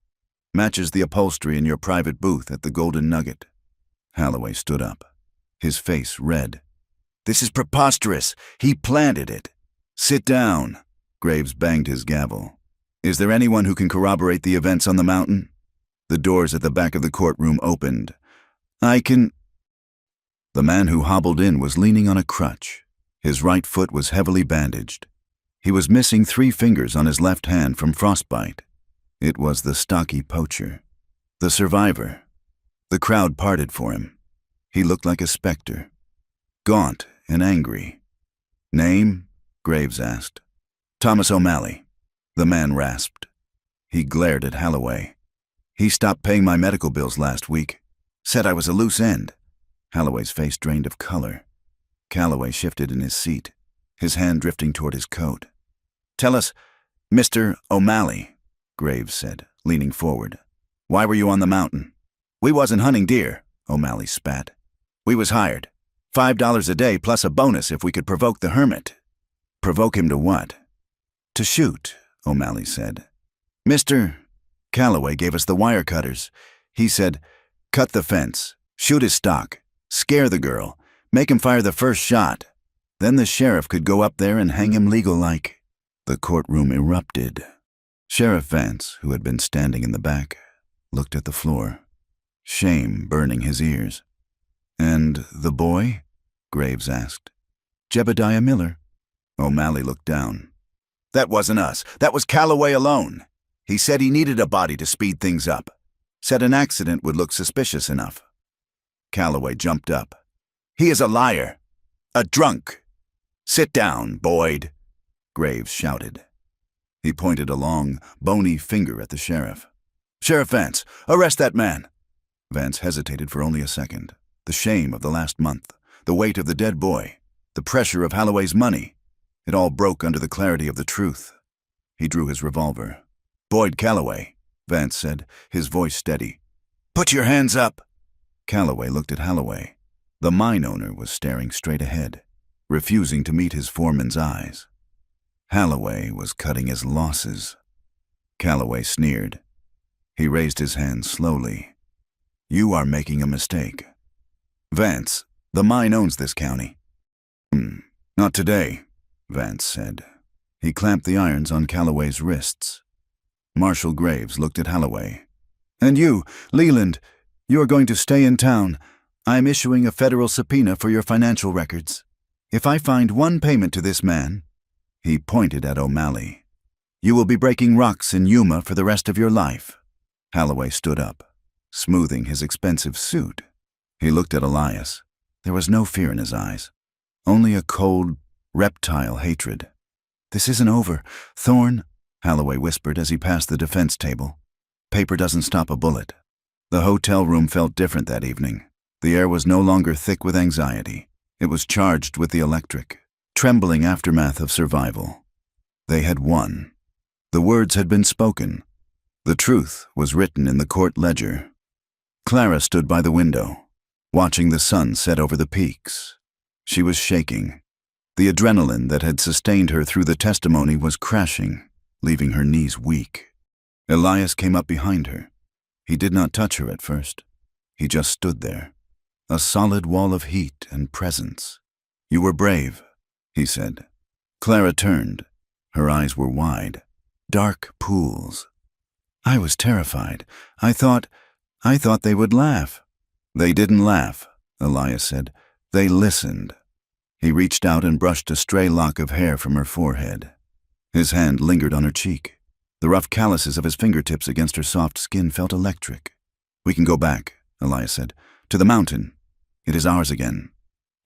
Matches the upholstery in your private booth at the Golden Nugget. Holloway stood up, his face red. This is preposterous. He planted it. Sit down. Graves banged his gavel. Is there anyone who can corroborate the events on the mountain? The doors at the back of the courtroom opened. I can... The man who hobbled in was leaning on a crutch. His right foot was heavily bandaged. He was missing 3 fingers on his left hand from frostbite. It was the stocky poacher. The survivor. The crowd parted for him. He looked like a specter. Gaunt and angry. Name? Graves asked. Thomas O'Malley. The man rasped. He glared at Holloway. He stopped paying my medical bills last week. Said I was a loose end. Holloway's face drained of color. Calloway shifted in his seat, his hand drifting toward his coat. Tell us, Mr. O'Malley, Graves said, leaning forward. Why were you on the mountain? We wasn't hunting deer, O'Malley spat. We was hired. $5 a day plus a bonus if we could provoke the hermit. Provoke him to what? To shoot, O'Malley said. Mr. Calloway gave us the wire cutters. He said, cut the fence, shoot his stock, scare the girl, make him fire the first shot. Then the sheriff could go up there and hang him legal-like. The courtroom erupted. Sheriff Vance, who had been standing in the back, looked at the floor, shame burning his ears. And the boy? Graves asked. Jebediah Miller. O'Malley looked down. That wasn't us. That was Calloway alone. He said he needed a body to speed things up. Said an accident would look suspicious enough. Calloway jumped up. He is a liar. A drunk. Sit down, Boyd, Graves shouted. He pointed a long, bony finger at the sheriff. Sheriff Vance, arrest that man. Vance hesitated for only a second. The shame of the last month, the weight of the dead boy, the pressure of Holloway's money. It all broke under the clarity of the truth. He drew his revolver. Boyd Calloway, Vance said, his voice steady. Put your hands up. Calloway looked at Holloway. The mine owner was staring straight ahead, refusing to meet his foreman's eyes. Holloway was cutting his losses. Calloway sneered. He raised his hand slowly. You are making a mistake. Vance, the mine owns this county. Not today, Vance said. He clamped the irons on Calloway's wrists. Marshal Graves looked at Holloway. And you, Leland, you are going to stay in town. I am issuing a federal subpoena for your financial records. If I find one payment to this man, he pointed at O'Malley, you will be breaking rocks in Yuma for the rest of your life. Holloway stood up, smoothing his expensive suit. He looked at Elias. There was no fear in his eyes, only a cold, reptile hatred. This isn't over. Thorn, Holloway whispered as he passed the defense table. Paper doesn't stop a bullet. The hotel room felt different that evening. The air was no longer thick with anxiety. It was charged with the electric, trembling aftermath of survival. They had won. The words had been spoken. The truth was written in the court ledger. Clara stood by the window, watching the sun set over the peaks. She was shaking. The adrenaline that had sustained her through the testimony was crashing, leaving her knees weak. Elias came up behind her. He did not touch her at first. He just stood there, a solid wall of heat and presence. "You were brave," he said. Clara turned. Her eyes were wide, dark pools. "I was terrified. I thought they would laugh." "They didn't laugh," Elias said. "They listened." He reached out and brushed a stray lock of hair from her forehead. His hand lingered on her cheek. The rough calluses of his fingertips against her soft skin felt electric. "We can go back," Elias said. "To the mountain. It is ours again."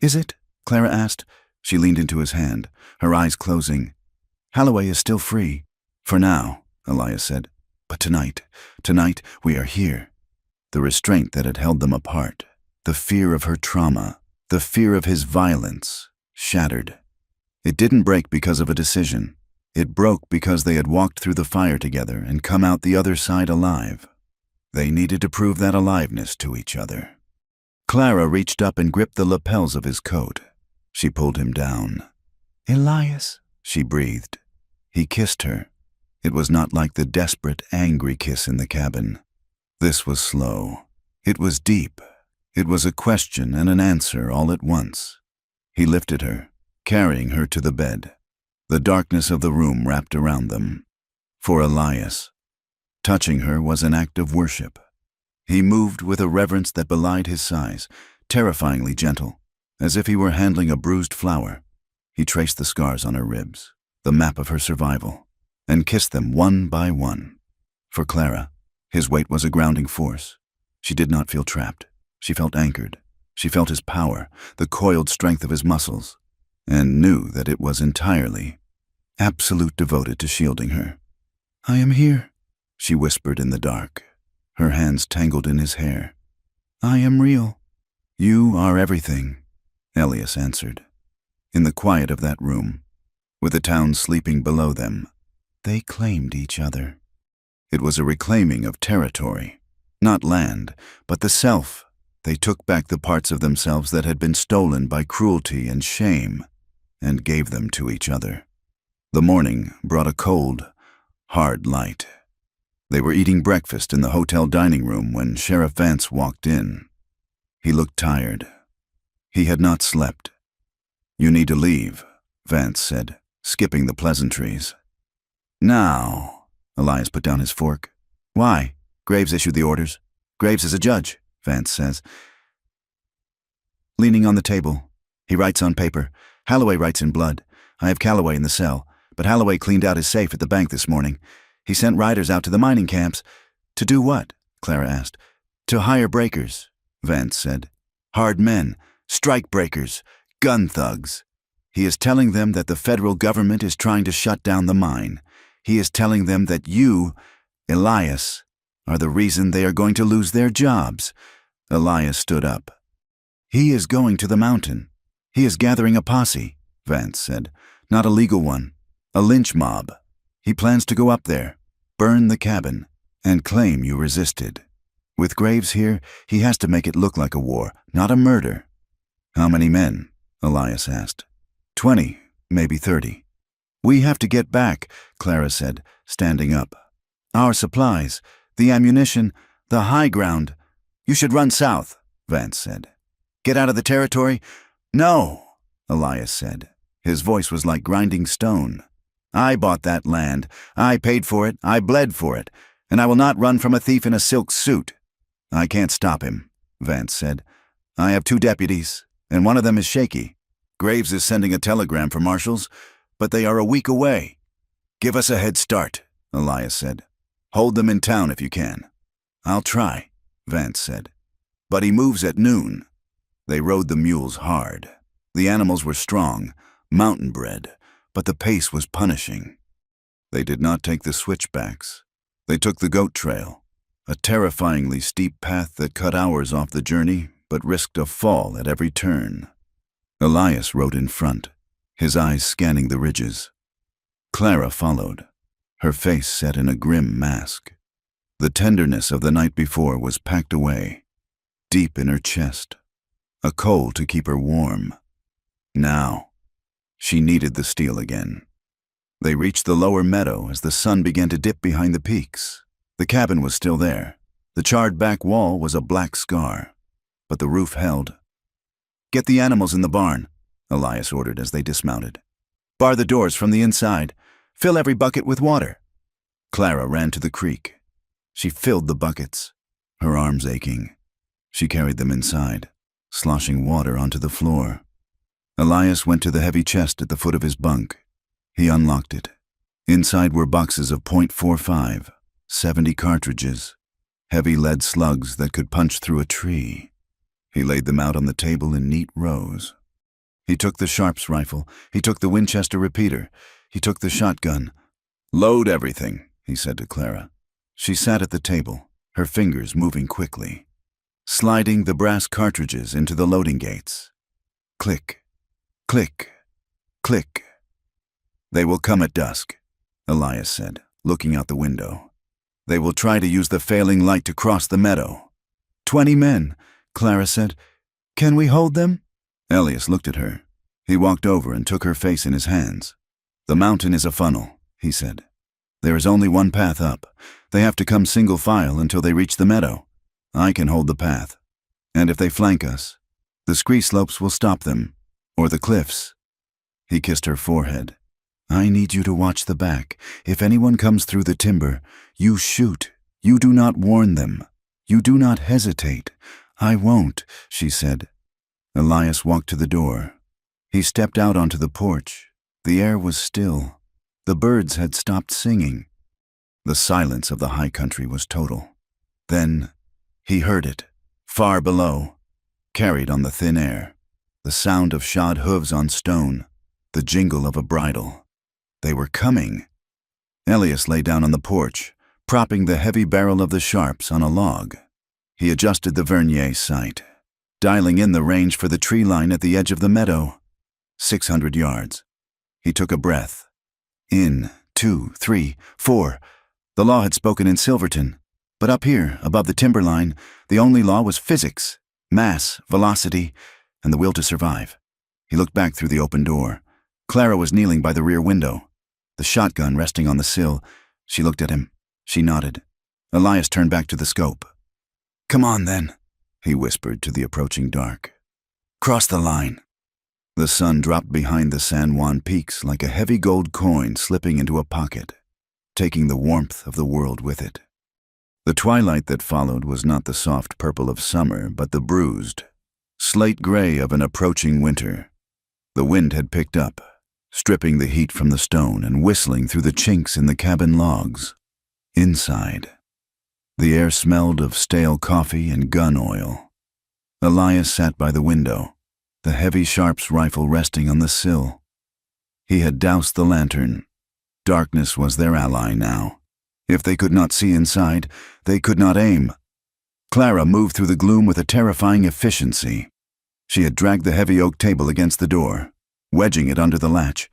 "Is it?" Clara asked. She leaned into his hand, her eyes closing. "Holloway is still free." "For now," Elias said. "But tonight we are here." The restraint that had held them apart, the fear of her trauma, the fear of his violence, shattered. It didn't break because of a decision. It broke because they had walked through the fire together and come out the other side alive. They needed to prove that aliveness to each other. Clara reached up and gripped the lapels of his coat. She pulled him down. "Elias," she breathed. He kissed her. It was not like the desperate, angry kiss in the cabin. This was slow. It was deep. It was a question and an answer all at once. He lifted her, carrying her to the bed. The darkness of the room wrapped around them. For Elias, touching her was an act of worship. He moved with a reverence that belied his size, terrifyingly gentle, as if he were handling a bruised flower. He traced the scars on her ribs, the map of her survival, and kissed them one by one. For Clara, his weight was a grounding force. She did not feel trapped. She felt anchored. She felt his power, the coiled strength of his muscles, and knew that it was entirely, absolute devoted to shielding her. "I am here," she whispered in the dark, her hands tangled in his hair. "I am real." "You are everything," Elias answered. In the quiet of that room, with the town sleeping below them, they claimed each other. It was a reclaiming of territory, not land, but the self. They took back the parts of themselves that had been stolen by cruelty and shame, and gave them to each other. The morning brought a cold, hard light. They were eating breakfast in the hotel dining room when Sheriff Vance walked in. He looked tired. He had not slept. "You need to leave," Vance said, skipping the pleasantries. "Now," Elias put down his fork. "Why?" "Graves issued the orders. Graves is a judge," Vance says. Leaning on the table, he writes on paper. "Holloway writes in blood. I have Calloway in the cell, but Holloway cleaned out his safe at the bank this morning. He sent riders out to the mining camps." "To do what?" Clara asked. "To hire breakers," Vance said. "Hard men, strike breakers, gun thugs. He is telling them that the federal government is trying to shut down the mine. He is telling them that you, Elias, are the reason they are going to lose their jobs." Elias stood up. "He is going to the mountain. He is gathering a posse," Vance said. "Not a legal one. A lynch mob. He plans to go up there, burn the cabin, and claim you resisted. With Graves here, he has to make it look like a war, not a murder." "How many men?" Elias asked. 20, maybe 30. "We have to get back," Clara said, standing up. "Our supplies, the ammunition, the high ground." "You should run south," Vance said. "Get out of the territory?" "No," Elias said. His voice was like grinding stone. "I bought that land. I paid for it. I bled for it. And I will not run from a thief in a silk suit." "I can't stop him," Vance said. "I have 2 deputies, and one of them is shaky. Graves is sending a telegram for marshals, but they are a week away." "Give us a head start," Elias said. "Hold them in town if you can." "I'll try," Vance said. "But he moves at noon." They rode the mules hard. The animals were strong, mountain-bred, but the pace was punishing. They did not take the switchbacks. They took the goat trail, a terrifyingly steep path that cut hours off the journey but risked a fall at every turn. Elias rode in front, his eyes scanning the ridges. Clara followed, her face set in a grim mask. The tenderness of the night before was packed away, deep in her chest, a coal to keep her warm. Now, She needed the steel again. They reached the lower meadow as the sun began to dip behind the peaks. The cabin was still there. The charred back wall was a black scar, but the roof held. "Get the animals in the barn," Elias ordered as they dismounted. "Bar the doors from the inside. Fill every bucket with water." Clara ran to the creek. She filled the buckets, her arms aching. She carried them inside, sloshing water onto the floor. Elias went to the heavy chest at the foot of his bunk. He unlocked it. Inside were boxes of .45, 70 cartridges, heavy lead slugs that could punch through a tree. He laid them out on the table in neat rows. He took the Sharps rifle. He took the Winchester repeater. He took the shotgun. "Load everything," he said to Clara. She sat at the table, her fingers moving quickly, sliding the brass cartridges into the loading gates. Click, click, click. "They will come at dusk," Elias said, looking out the window. "They will try to use the failing light to cross the meadow." 20 men, Clara said. "Can we hold them?" Elias looked at her. He walked over and took her face in his hands. "The mountain is a funnel," he said. "There is only one path up. They have to come single file until they reach the meadow. I can hold the path. And if they flank us, the scree slopes will stop them, or the cliffs." He kissed her forehead. "I need you to watch the back. If anyone comes through the timber, you shoot. You do not warn them. You do not hesitate." "I won't," she said. Elias walked to the door. He stepped out onto the porch. The air was still. The birds had stopped singing. The silence of the high country was total. Then he heard it, far below, carried on the thin air, the sound of shod hooves on stone, the jingle of a bridle. They were coming. Elias lay down on the porch, propping the heavy barrel of the Sharps on a log. He adjusted the vernier sight, dialing in the range for the tree line at the edge of the meadow. 600 yards. He took a breath. In, 2, 3, 4. The law had spoken in Silverton, but up here, above the timberline, the only law was physics, mass, velocity, and the will to survive. He looked back through the open door. Clara was kneeling by the rear window, the shotgun resting on the sill. She looked at him. She nodded. Elias turned back to the scope. "Come on, then," he whispered to the approaching dark. "Cross the line." The sun dropped behind the San Juan peaks like a heavy gold coin slipping into a pocket, taking the warmth of the world with it. The twilight that followed was not the soft purple of summer, but the bruised, slate gray of an approaching winter. The wind had picked up, stripping the heat from the stone and whistling through the chinks in the cabin logs. Inside, the air smelled of stale coffee and gun oil. Elias sat by the window, the heavy Sharps rifle resting on the sill. He had doused the lantern. Darkness was their ally now. If they could not see inside, they could not aim. Clara moved through the gloom with a terrifying efficiency. She had dragged the heavy oak table against the door, wedging it under the latch.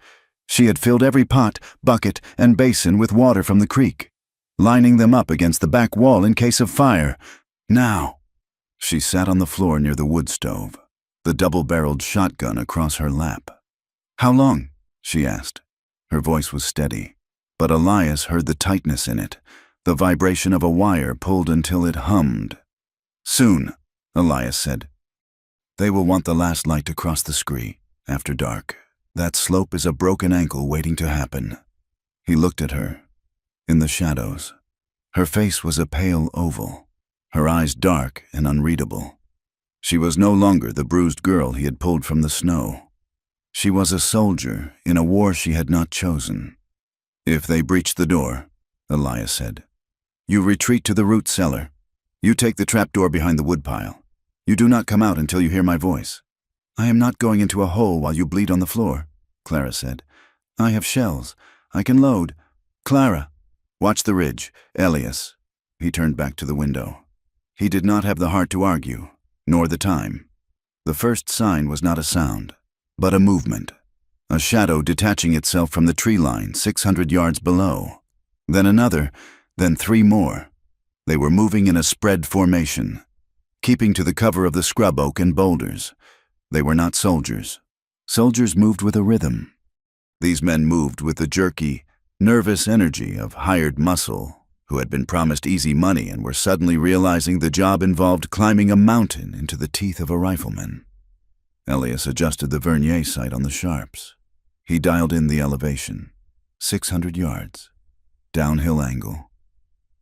She had filled every pot, bucket, and basin with water from the creek, lining them up against the back wall in case of fire. Now, she sat on the floor near the wood stove, the double-barreled shotgun across her lap. "How long?" she asked. Her voice was steady, but Elias heard the tightness in it, the vibration of a wire pulled until it hummed. "Soon," Elias said. "They will want the last light to cross the scree, after dark. That slope is a broken ankle waiting to happen." He looked at her. In the shadows, her face was a pale oval, her eyes dark and unreadable. She was no longer the bruised girl he had pulled from the snow. She was a soldier in a war she had not chosen. "If they breach the door," Elias said, "you retreat to the root cellar. You take the trapdoor behind the woodpile. You do not come out until you hear my voice." "I am not going into a hole while you bleed on the floor," Clara said. "I have shells. I can load." "Clara, watch the ridge. Elias." He turned back to the window. He did not have the heart to argue, nor the time. The first sign was not a sound, but a movement, a shadow detaching itself from the tree line 600 yards below. Then another, then 3 more. They were moving in a spread formation, keeping to the cover of the scrub oak and boulders. They were not soldiers. Soldiers moved with a rhythm. These men moved with the jerky, nervous energy of hired muscle who had been promised easy money and were suddenly realizing the job involved climbing a mountain into the teeth of a rifleman. Elias adjusted the vernier sight on the sharps. He dialed in the elevation. 600 yards. Downhill angle.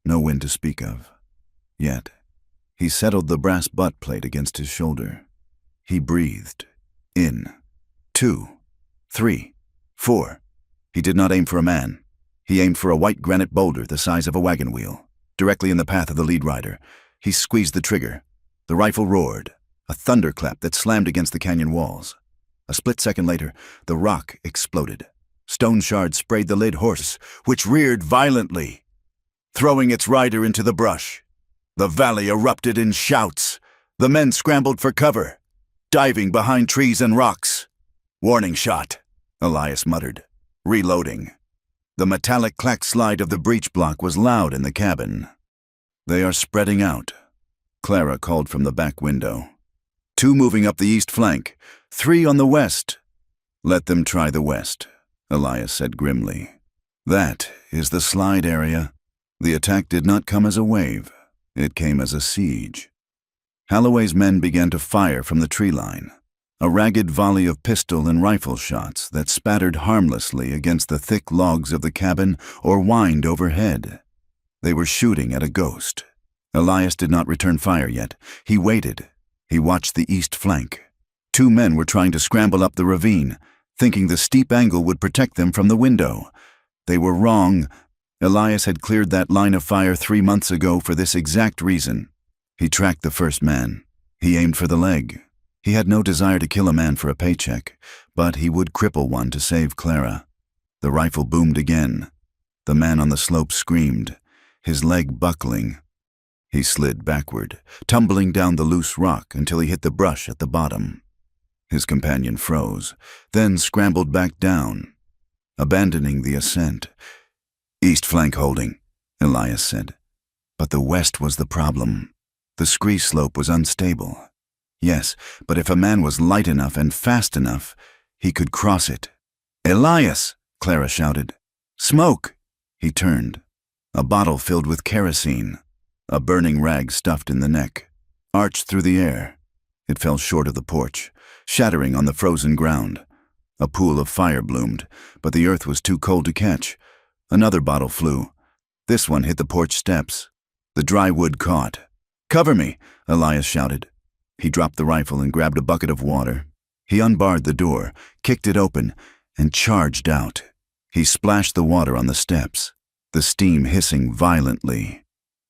No wind to speak of. Yet, he settled the brass butt plate against his shoulder. He breathed. In. 2. 3. 4. He did not aim for a man. He aimed for a white granite boulder the size of a wagon wheel, directly in the path of the lead rider. He squeezed the trigger. The rifle roared, a thunderclap that slammed against the canyon walls. A split second later, the rock exploded. Stone shards sprayed the led horse, which reared violently, throwing its rider into the brush. The valley erupted in shouts. The men scrambled for cover, diving behind trees and rocks. "Warning shot," Elias muttered, reloading. The metallic clack slide of the breech block was loud in the cabin. "They are spreading out," Clara called from the back window. "2 moving up the east flank, 3 on the west." "Let them try the west," Elias said grimly. "That is the slide area." The attack did not come as a wave. It came as a siege. Holloway's men began to fire from the tree line, a ragged volley of pistol and rifle shots that spattered harmlessly against the thick logs of the cabin or whined overhead. They were shooting at a ghost. Elias did not return fire yet. He waited. He watched the east flank. 2 men were trying to scramble up the ravine, thinking the steep angle would protect them from the window. They were wrong. Elias had cleared that line of fire 3 months ago for this exact reason. He tracked the first man. He aimed for the leg. He had no desire to kill a man for a paycheck, but he would cripple one to save Clara. The rifle boomed again. The man on the slope screamed, his leg buckling. He slid backward, tumbling down the loose rock until he hit the brush at the bottom. His companion froze, then scrambled back down, abandoning the ascent. "East flank holding," Elias said. But the west was the problem. The scree slope was unstable. Yes, but if a man was light enough and fast enough, he could cross it. "Elias!" Clara shouted. "Smoke!" He turned. A bottle filled with kerosene, a burning rag stuffed in the neck, arched through the air. It fell short of the porch, shattering on the frozen ground. A pool of fire bloomed, but the earth was too cold to catch. Another bottle flew. This one hit the porch steps. The dry wood caught. "Cover me!" Elias shouted. He dropped the rifle and grabbed a bucket of water. He unbarred the door, kicked it open, and charged out. He splashed the water on the steps, the steam hissing violently.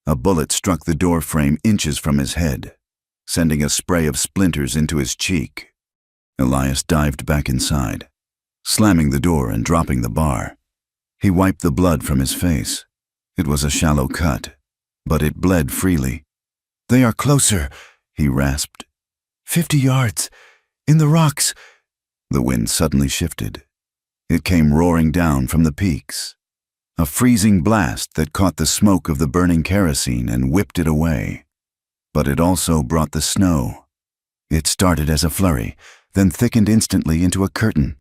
A bullet struck the door frame inches from his head, sending a spray of splinters into his cheek. Elias dived back inside, slamming the door and dropping the bar. He wiped the blood from his face. It was a shallow cut, but it bled freely. "They are closer," he rasped. 50 yards. In the rocks." The wind suddenly shifted. It came roaring down from the peaks. A freezing blast that caught the smoke of the burning kerosene and whipped it away. But it also brought the snow. It started as a flurry, then thickened instantly into a curtain.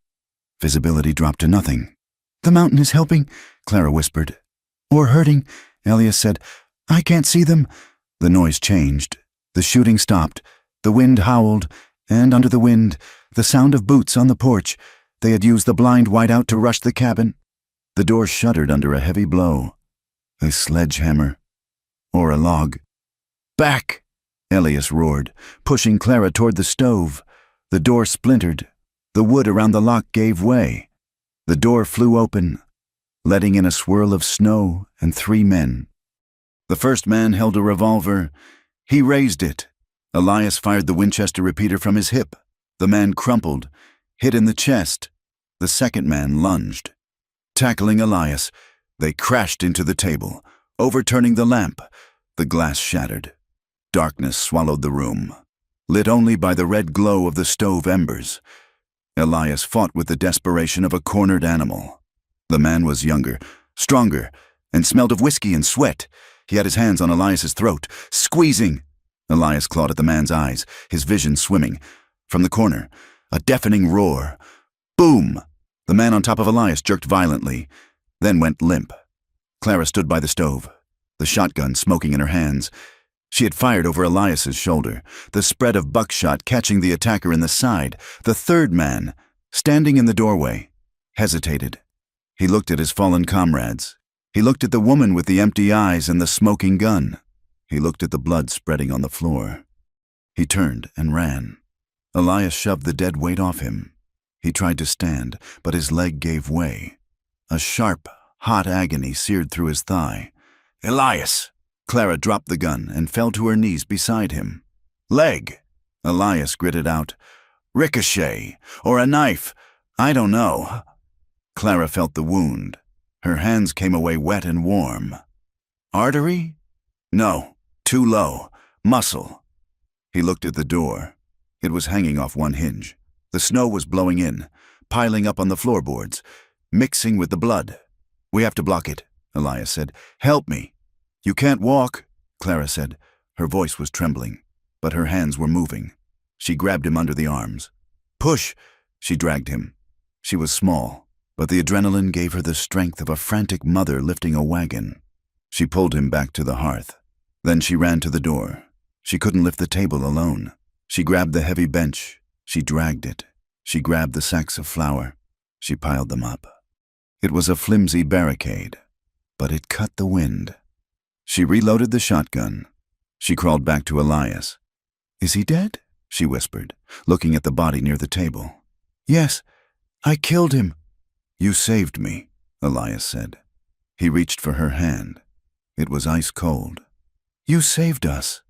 Visibility dropped to nothing. "The mountain is helping," Clara whispered. "Or hurting," Elias said. "I can't see them." The noise changed. The shooting stopped. The wind howled, and under the wind, the sound of boots on the porch. They had used the blind whiteout to rush the cabin. The door shuddered under a heavy blow. A sledgehammer. Or a log. "Back!" Elias roared, pushing Clara toward the stove. The door splintered. The wood around the lock gave way. The door flew open, letting in a swirl of snow and 3 men. The first man held a revolver. He raised it. Elias fired the Winchester repeater from his hip. The man crumpled, hit in the chest. The second man lunged. Tackling Elias, they crashed into the table, overturning the lamp. The glass shattered. Darkness swallowed the room, lit only by the red glow of the stove embers. Elias fought with the desperation of a cornered animal. The man was younger, stronger, and smelled of whiskey and sweat. He had his hands on Elias's throat, squeezing. Elias clawed at the man's eyes, his vision swimming. From the corner, A deafening roar. Boom! The man on top of Elias jerked violently, then went limp. Clara stood by the stove, the shotgun smoking in her hands. She had fired over Elias's shoulder, the spread of buckshot catching the attacker in the side. The third man, standing in the doorway, hesitated. He looked at his fallen comrades. He looked at the woman with the empty eyes and the smoking gun. He looked at the blood spreading on the floor. He turned and ran. Elias shoved the dead weight off him. He tried to stand, but his leg gave way. A sharp, hot agony seared through his thigh. Elias! Clara dropped the gun and fell to her knees beside him. Leg! Elias gritted out. Ricochet! Or a knife! I don't know. Clara felt the wound. Her hands came away wet and warm. Artery? No, too low. Muscle. He looked at the door. It was hanging off one hinge. The snow was blowing in, piling up on the floorboards, mixing with the blood. We have to block it, Elias said. Help me. You can't walk, Clara said. Her voice was trembling, but her hands were moving. She grabbed him under the arms. Push! She dragged him. She was small, but the adrenaline gave her the strength of a frantic mother lifting a wagon. She pulled him back to the hearth. Then she ran to the door. She couldn't lift the table alone. She grabbed the heavy bench. She dragged it. She grabbed the sacks of flour. She piled them up. It was a flimsy barricade, but it cut the wind. She reloaded the shotgun. She crawled back to Elias. Is he dead? She whispered, looking at the body near the table. Yes, I killed him. You saved me, Elias said. He reached for her hand. It was ice cold. You saved us.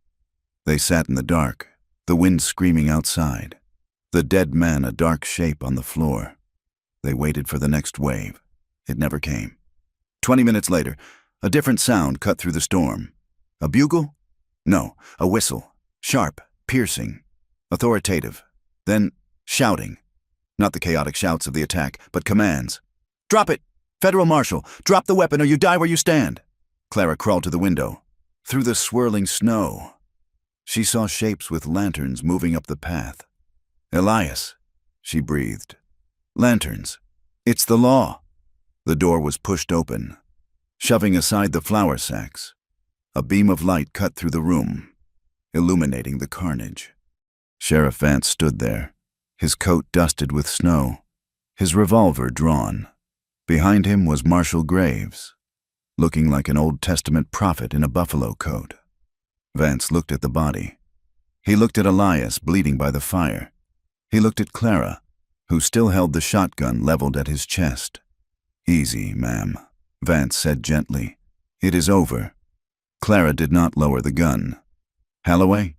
They sat in the dark, the wind screaming outside. The dead man a dark shape on the floor. They waited for the next wave. It never came. 20 minutes later, a different sound cut through the storm. A bugle? No, a whistle. Sharp, piercing, authoritative. Then shouting. Not the chaotic shouts of the attack, but commands. Drop it! Federal Marshal, drop the weapon or you die where you stand. Clara crawled to the window. Through the swirling snow, she saw shapes with lanterns moving up the path. Elias, she breathed. Lanterns. It's the law. The door was pushed open, shoving aside the flour sacks. A beam of light cut through the room, illuminating the carnage. Sheriff Vance stood there, his coat dusted with snow, his revolver drawn. Behind him was Marshal Graves, looking like an Old Testament prophet in a buffalo coat. Vance looked at the body. He looked at Elias bleeding by the fire. He looked at Clara, who still held the shotgun leveled at his chest. Easy, ma'am, Vance said gently. It is over. Clara did not lower the gun. Holloway?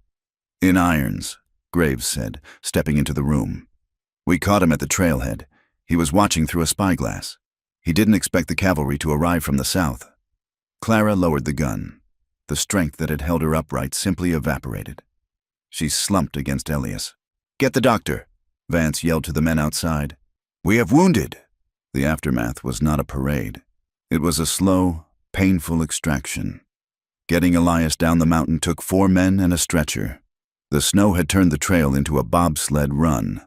In irons, Graves said, stepping into the room. We caught him at the trailhead. He was watching through a spyglass. He didn't expect the cavalry to arrive from the south. Clara lowered the gun. The strength that had held her upright simply evaporated. She slumped against Elias. Get the doctor, Vance yelled to the men outside. We have wounded. The aftermath was not a parade. It was a slow, painful extraction. Getting Elias down the mountain took 4 men and a stretcher. The snow had turned the trail into a bobsled run.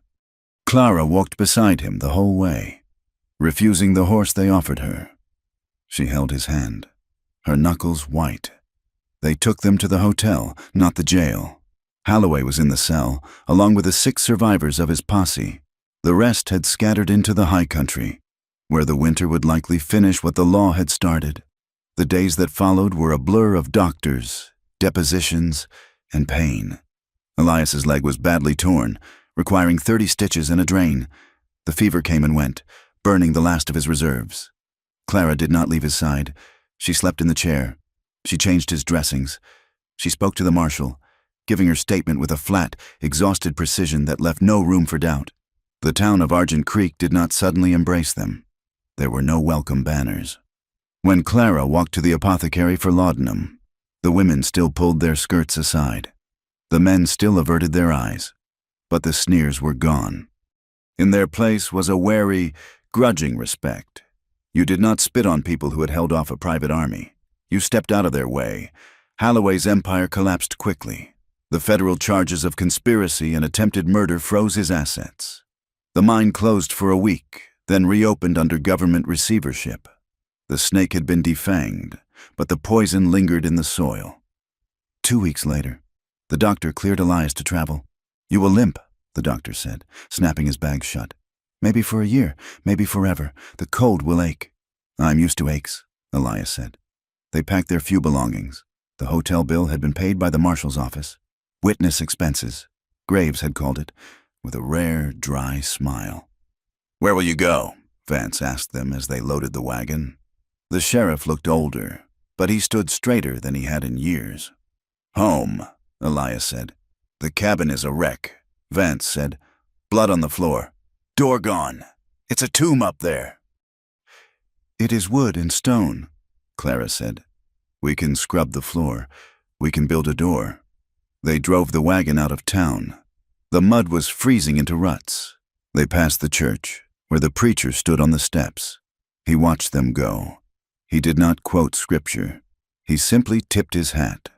Clara walked beside him the whole way, refusing the horse they offered her. She held his hand, her knuckles white. They took them to the hotel, not the jail. Holloway was in the cell, along with the 6 survivors of his posse. The rest had scattered into the high country, where the winter would likely finish what the law had started. The days that followed were a blur of doctors, depositions, and pain. Elias's leg was badly torn, requiring 30 stitches and a drain. The fever came and went, burning the last of his reserves. Clara did not leave his side. She slept in the chair. She changed his dressings. She spoke to the marshal, giving her statement with a flat, exhausted precision that left no room for doubt. The town of Argent Creek did not suddenly embrace them. There were no welcome banners. When Clara walked to the apothecary for laudanum, the women still pulled their skirts aside. The men still averted their eyes, but the sneers were gone. In their place was a wary, grudging respect. You did not spit on people who had held off a private army. You stepped out of their way. Holloway's empire collapsed quickly. The federal charges of conspiracy and attempted murder froze his assets. The mine closed for a week, then reopened under government receivership. The snake had been defanged, but the poison lingered in the soil. 2 weeks later, the doctor cleared Elias to travel. "You will limp," the doctor said, snapping his bag shut. "Maybe for a year, maybe forever. The cold will ache." "I'm used to aches," Elias said. They packed their few belongings. The hotel bill had been paid by the marshal's office. Witness expenses, Graves had called it, with a rare, dry smile. "Where will you go?" Vance asked them as they loaded the wagon. The sheriff looked older, but he stood straighter than he had in years. "Home," Elias said. "The cabin is a wreck," Vance said. "Blood on the floor. Door gone. It's a tomb up there." "It is wood and stone," Clara said. "We can scrub the floor. We can build a door." They drove the wagon out of town. The mud was freezing into ruts. They passed the church, where the preacher stood on the steps. He watched them go. He did not quote scripture. He simply tipped his hat,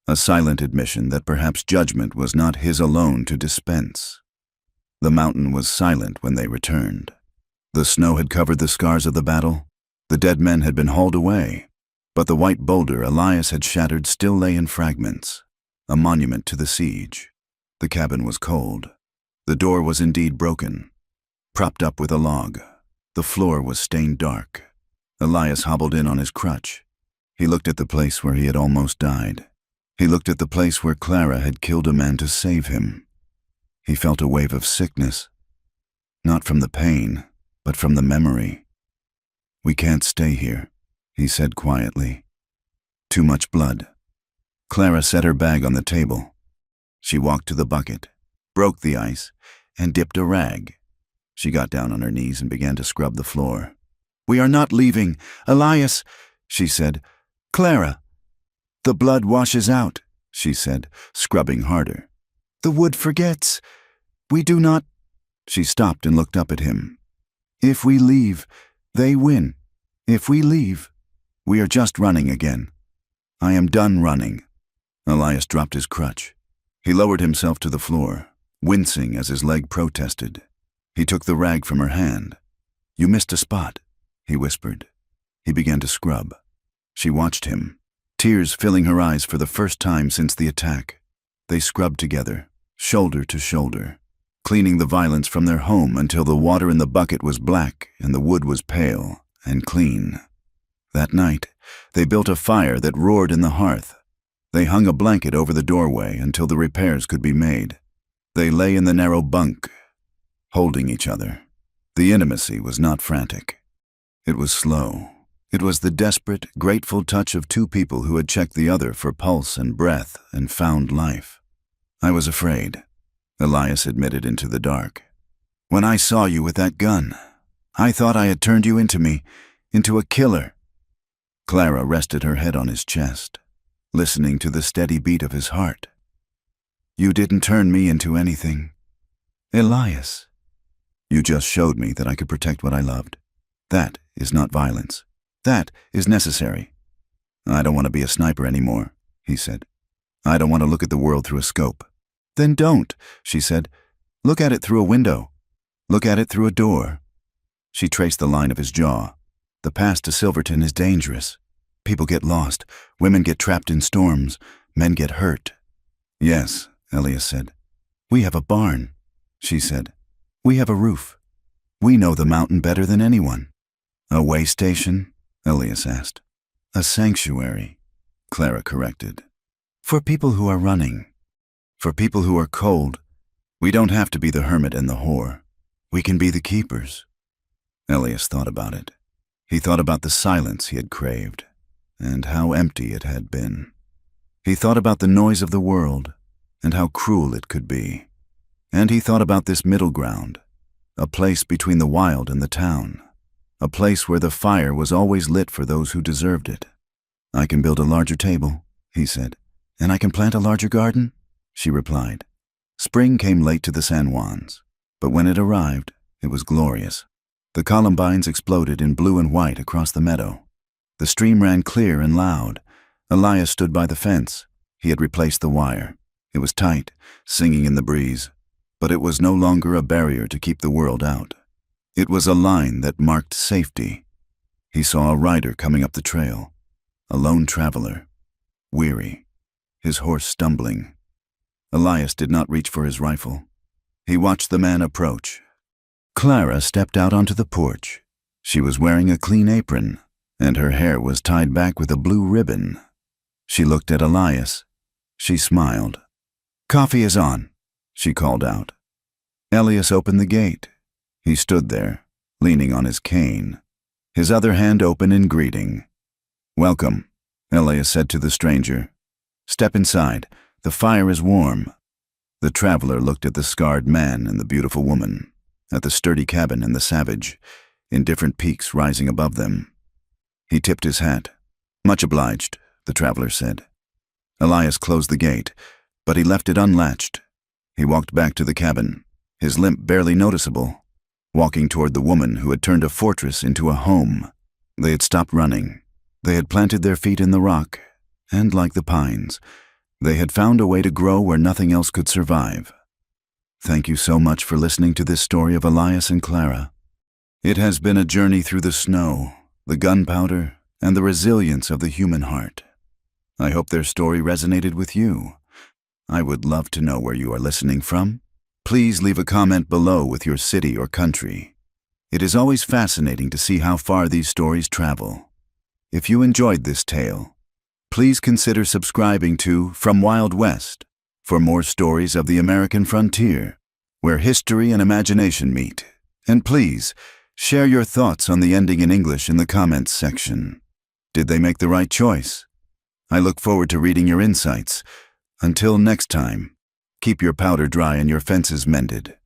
a silent admission that perhaps judgment was not his alone to dispense. The mountain was silent when they returned. The snow had covered the scars of the battle. The dead men had been hauled away, but the white boulder Elias had shattered still lay in fragments, a monument to the siege. The cabin was cold. The door was indeed broken, propped up with a log. The floor was stained dark. Elias hobbled in on his crutch. He looked at the place where he had almost died. He looked at the place where Clara had killed a man to save him. He felt a wave of sickness, not from the pain, but from the memory. "We can't stay here," he said quietly. "Too much blood." Clara set her bag on the table. She walked to the bucket, broke the ice, and dipped a rag. She got down on her knees and began to scrub the floor. "We are not leaving, Elias," she said. "Clara." "The blood washes out," she said, scrubbing harder. "The wood forgets. We do not—" She stopped and looked up at him. "If we leave, they win. If we leave, we are just running again. I am done running." Elias dropped his crutch. He lowered himself to the floor, wincing as his leg protested. He took the rag from her hand. "You missed a spot," he whispered. He began to scrub. She watched him, tears filling her eyes for the first time since the attack. They scrubbed together, shoulder to shoulder, cleaning the violence from their home until the water in the bucket was black and the wood was pale and clean. That night, they built a fire that roared in the hearth. They hung a blanket over the doorway until the repairs could be made. They lay in the narrow bunk, holding each other. The intimacy was not frantic. It was slow. It was the desperate, grateful touch of two people who had checked the other for pulse and breath and found life. "I was afraid," Elias admitted into the dark. "When I saw you with that gun, I thought I had turned you into me, into a killer." Clara rested her head on his chest, listening to the steady beat of his heart. "You didn't turn me into anything, Elias. You just showed me that I could protect what I loved. That is not violence. That is necessary. I don't want to be a sniper anymore," he said. "I don't want to look at the world through a scope." "Then don't," she said. "Look at it through a window. Look at it through a door." She traced the line of his jaw. "The path to Silverton is dangerous. People get lost. Women get trapped in storms. Men get hurt." "Yes," Elias said. "We have a barn," she said. "We have a roof. We know the mountain better than anyone." "A way station?" Elias asked. "A sanctuary," Clara corrected. "For people who are running. For people who are cold. We don't have to be the hermit and the whore. We can be the keepers." Elias thought about it. He thought about the silence he had craved, and how empty it had been. He thought about the noise of the world, and how cruel it could be. And he thought about this middle ground, a place between the wild and the town, a place where the fire was always lit for those who deserved it. "I can build a larger table," he said. "And I can plant a larger garden," she replied. Spring came late to the San Juans, but when it arrived, it was glorious. The columbines exploded in blue and white across the meadow. The stream ran clear and loud. Elias stood by the fence. He had replaced the wire. It was tight, singing in the breeze. but it was no longer a barrier to keep the world out. It was a line that marked safety. He saw a rider coming up the trail, a lone traveler, weary, his horse stumbling. Elias did not reach for his rifle. He watched the man approach. Clara stepped out onto the porch. She was wearing a clean apron, and her hair was tied back with a blue ribbon. She looked at Elias. She smiled. "Coffee is on," she called out. Elias opened the gate. He stood there, leaning on his cane, his other hand open in greeting. "Welcome," Elias said to the stranger. "Step inside. The fire is warm." The traveler looked at the scarred man and the beautiful woman, at the sturdy cabin and the savage, in different peaks rising above them. He tipped his hat. "Much obliged," the traveler said. Elias closed the gate, but he left it unlatched. He walked back to the cabin, his limp barely noticeable, walking toward the woman who had turned a fortress into a home. They had stopped running. They had planted their feet in the rock, and like the pines, they had found a way to grow where nothing else could survive. Thank you so much for listening to this story of Elias and Clara. It has been a journey through the snow, the gunpowder, and the resilience of the human heart. I hope their story resonated with you. I would love to know where you are listening from. Please leave a comment below with your city or country. It is always fascinating to see how far these stories travel. If you enjoyed this tale, please consider subscribing to From Wild West for more stories of the American frontier, where history and imagination meet. And please, share your thoughts on the ending in English in the comments section. Did they make the right choice? I look forward to reading your insights. Until next time, keep your powder dry and your fences mended.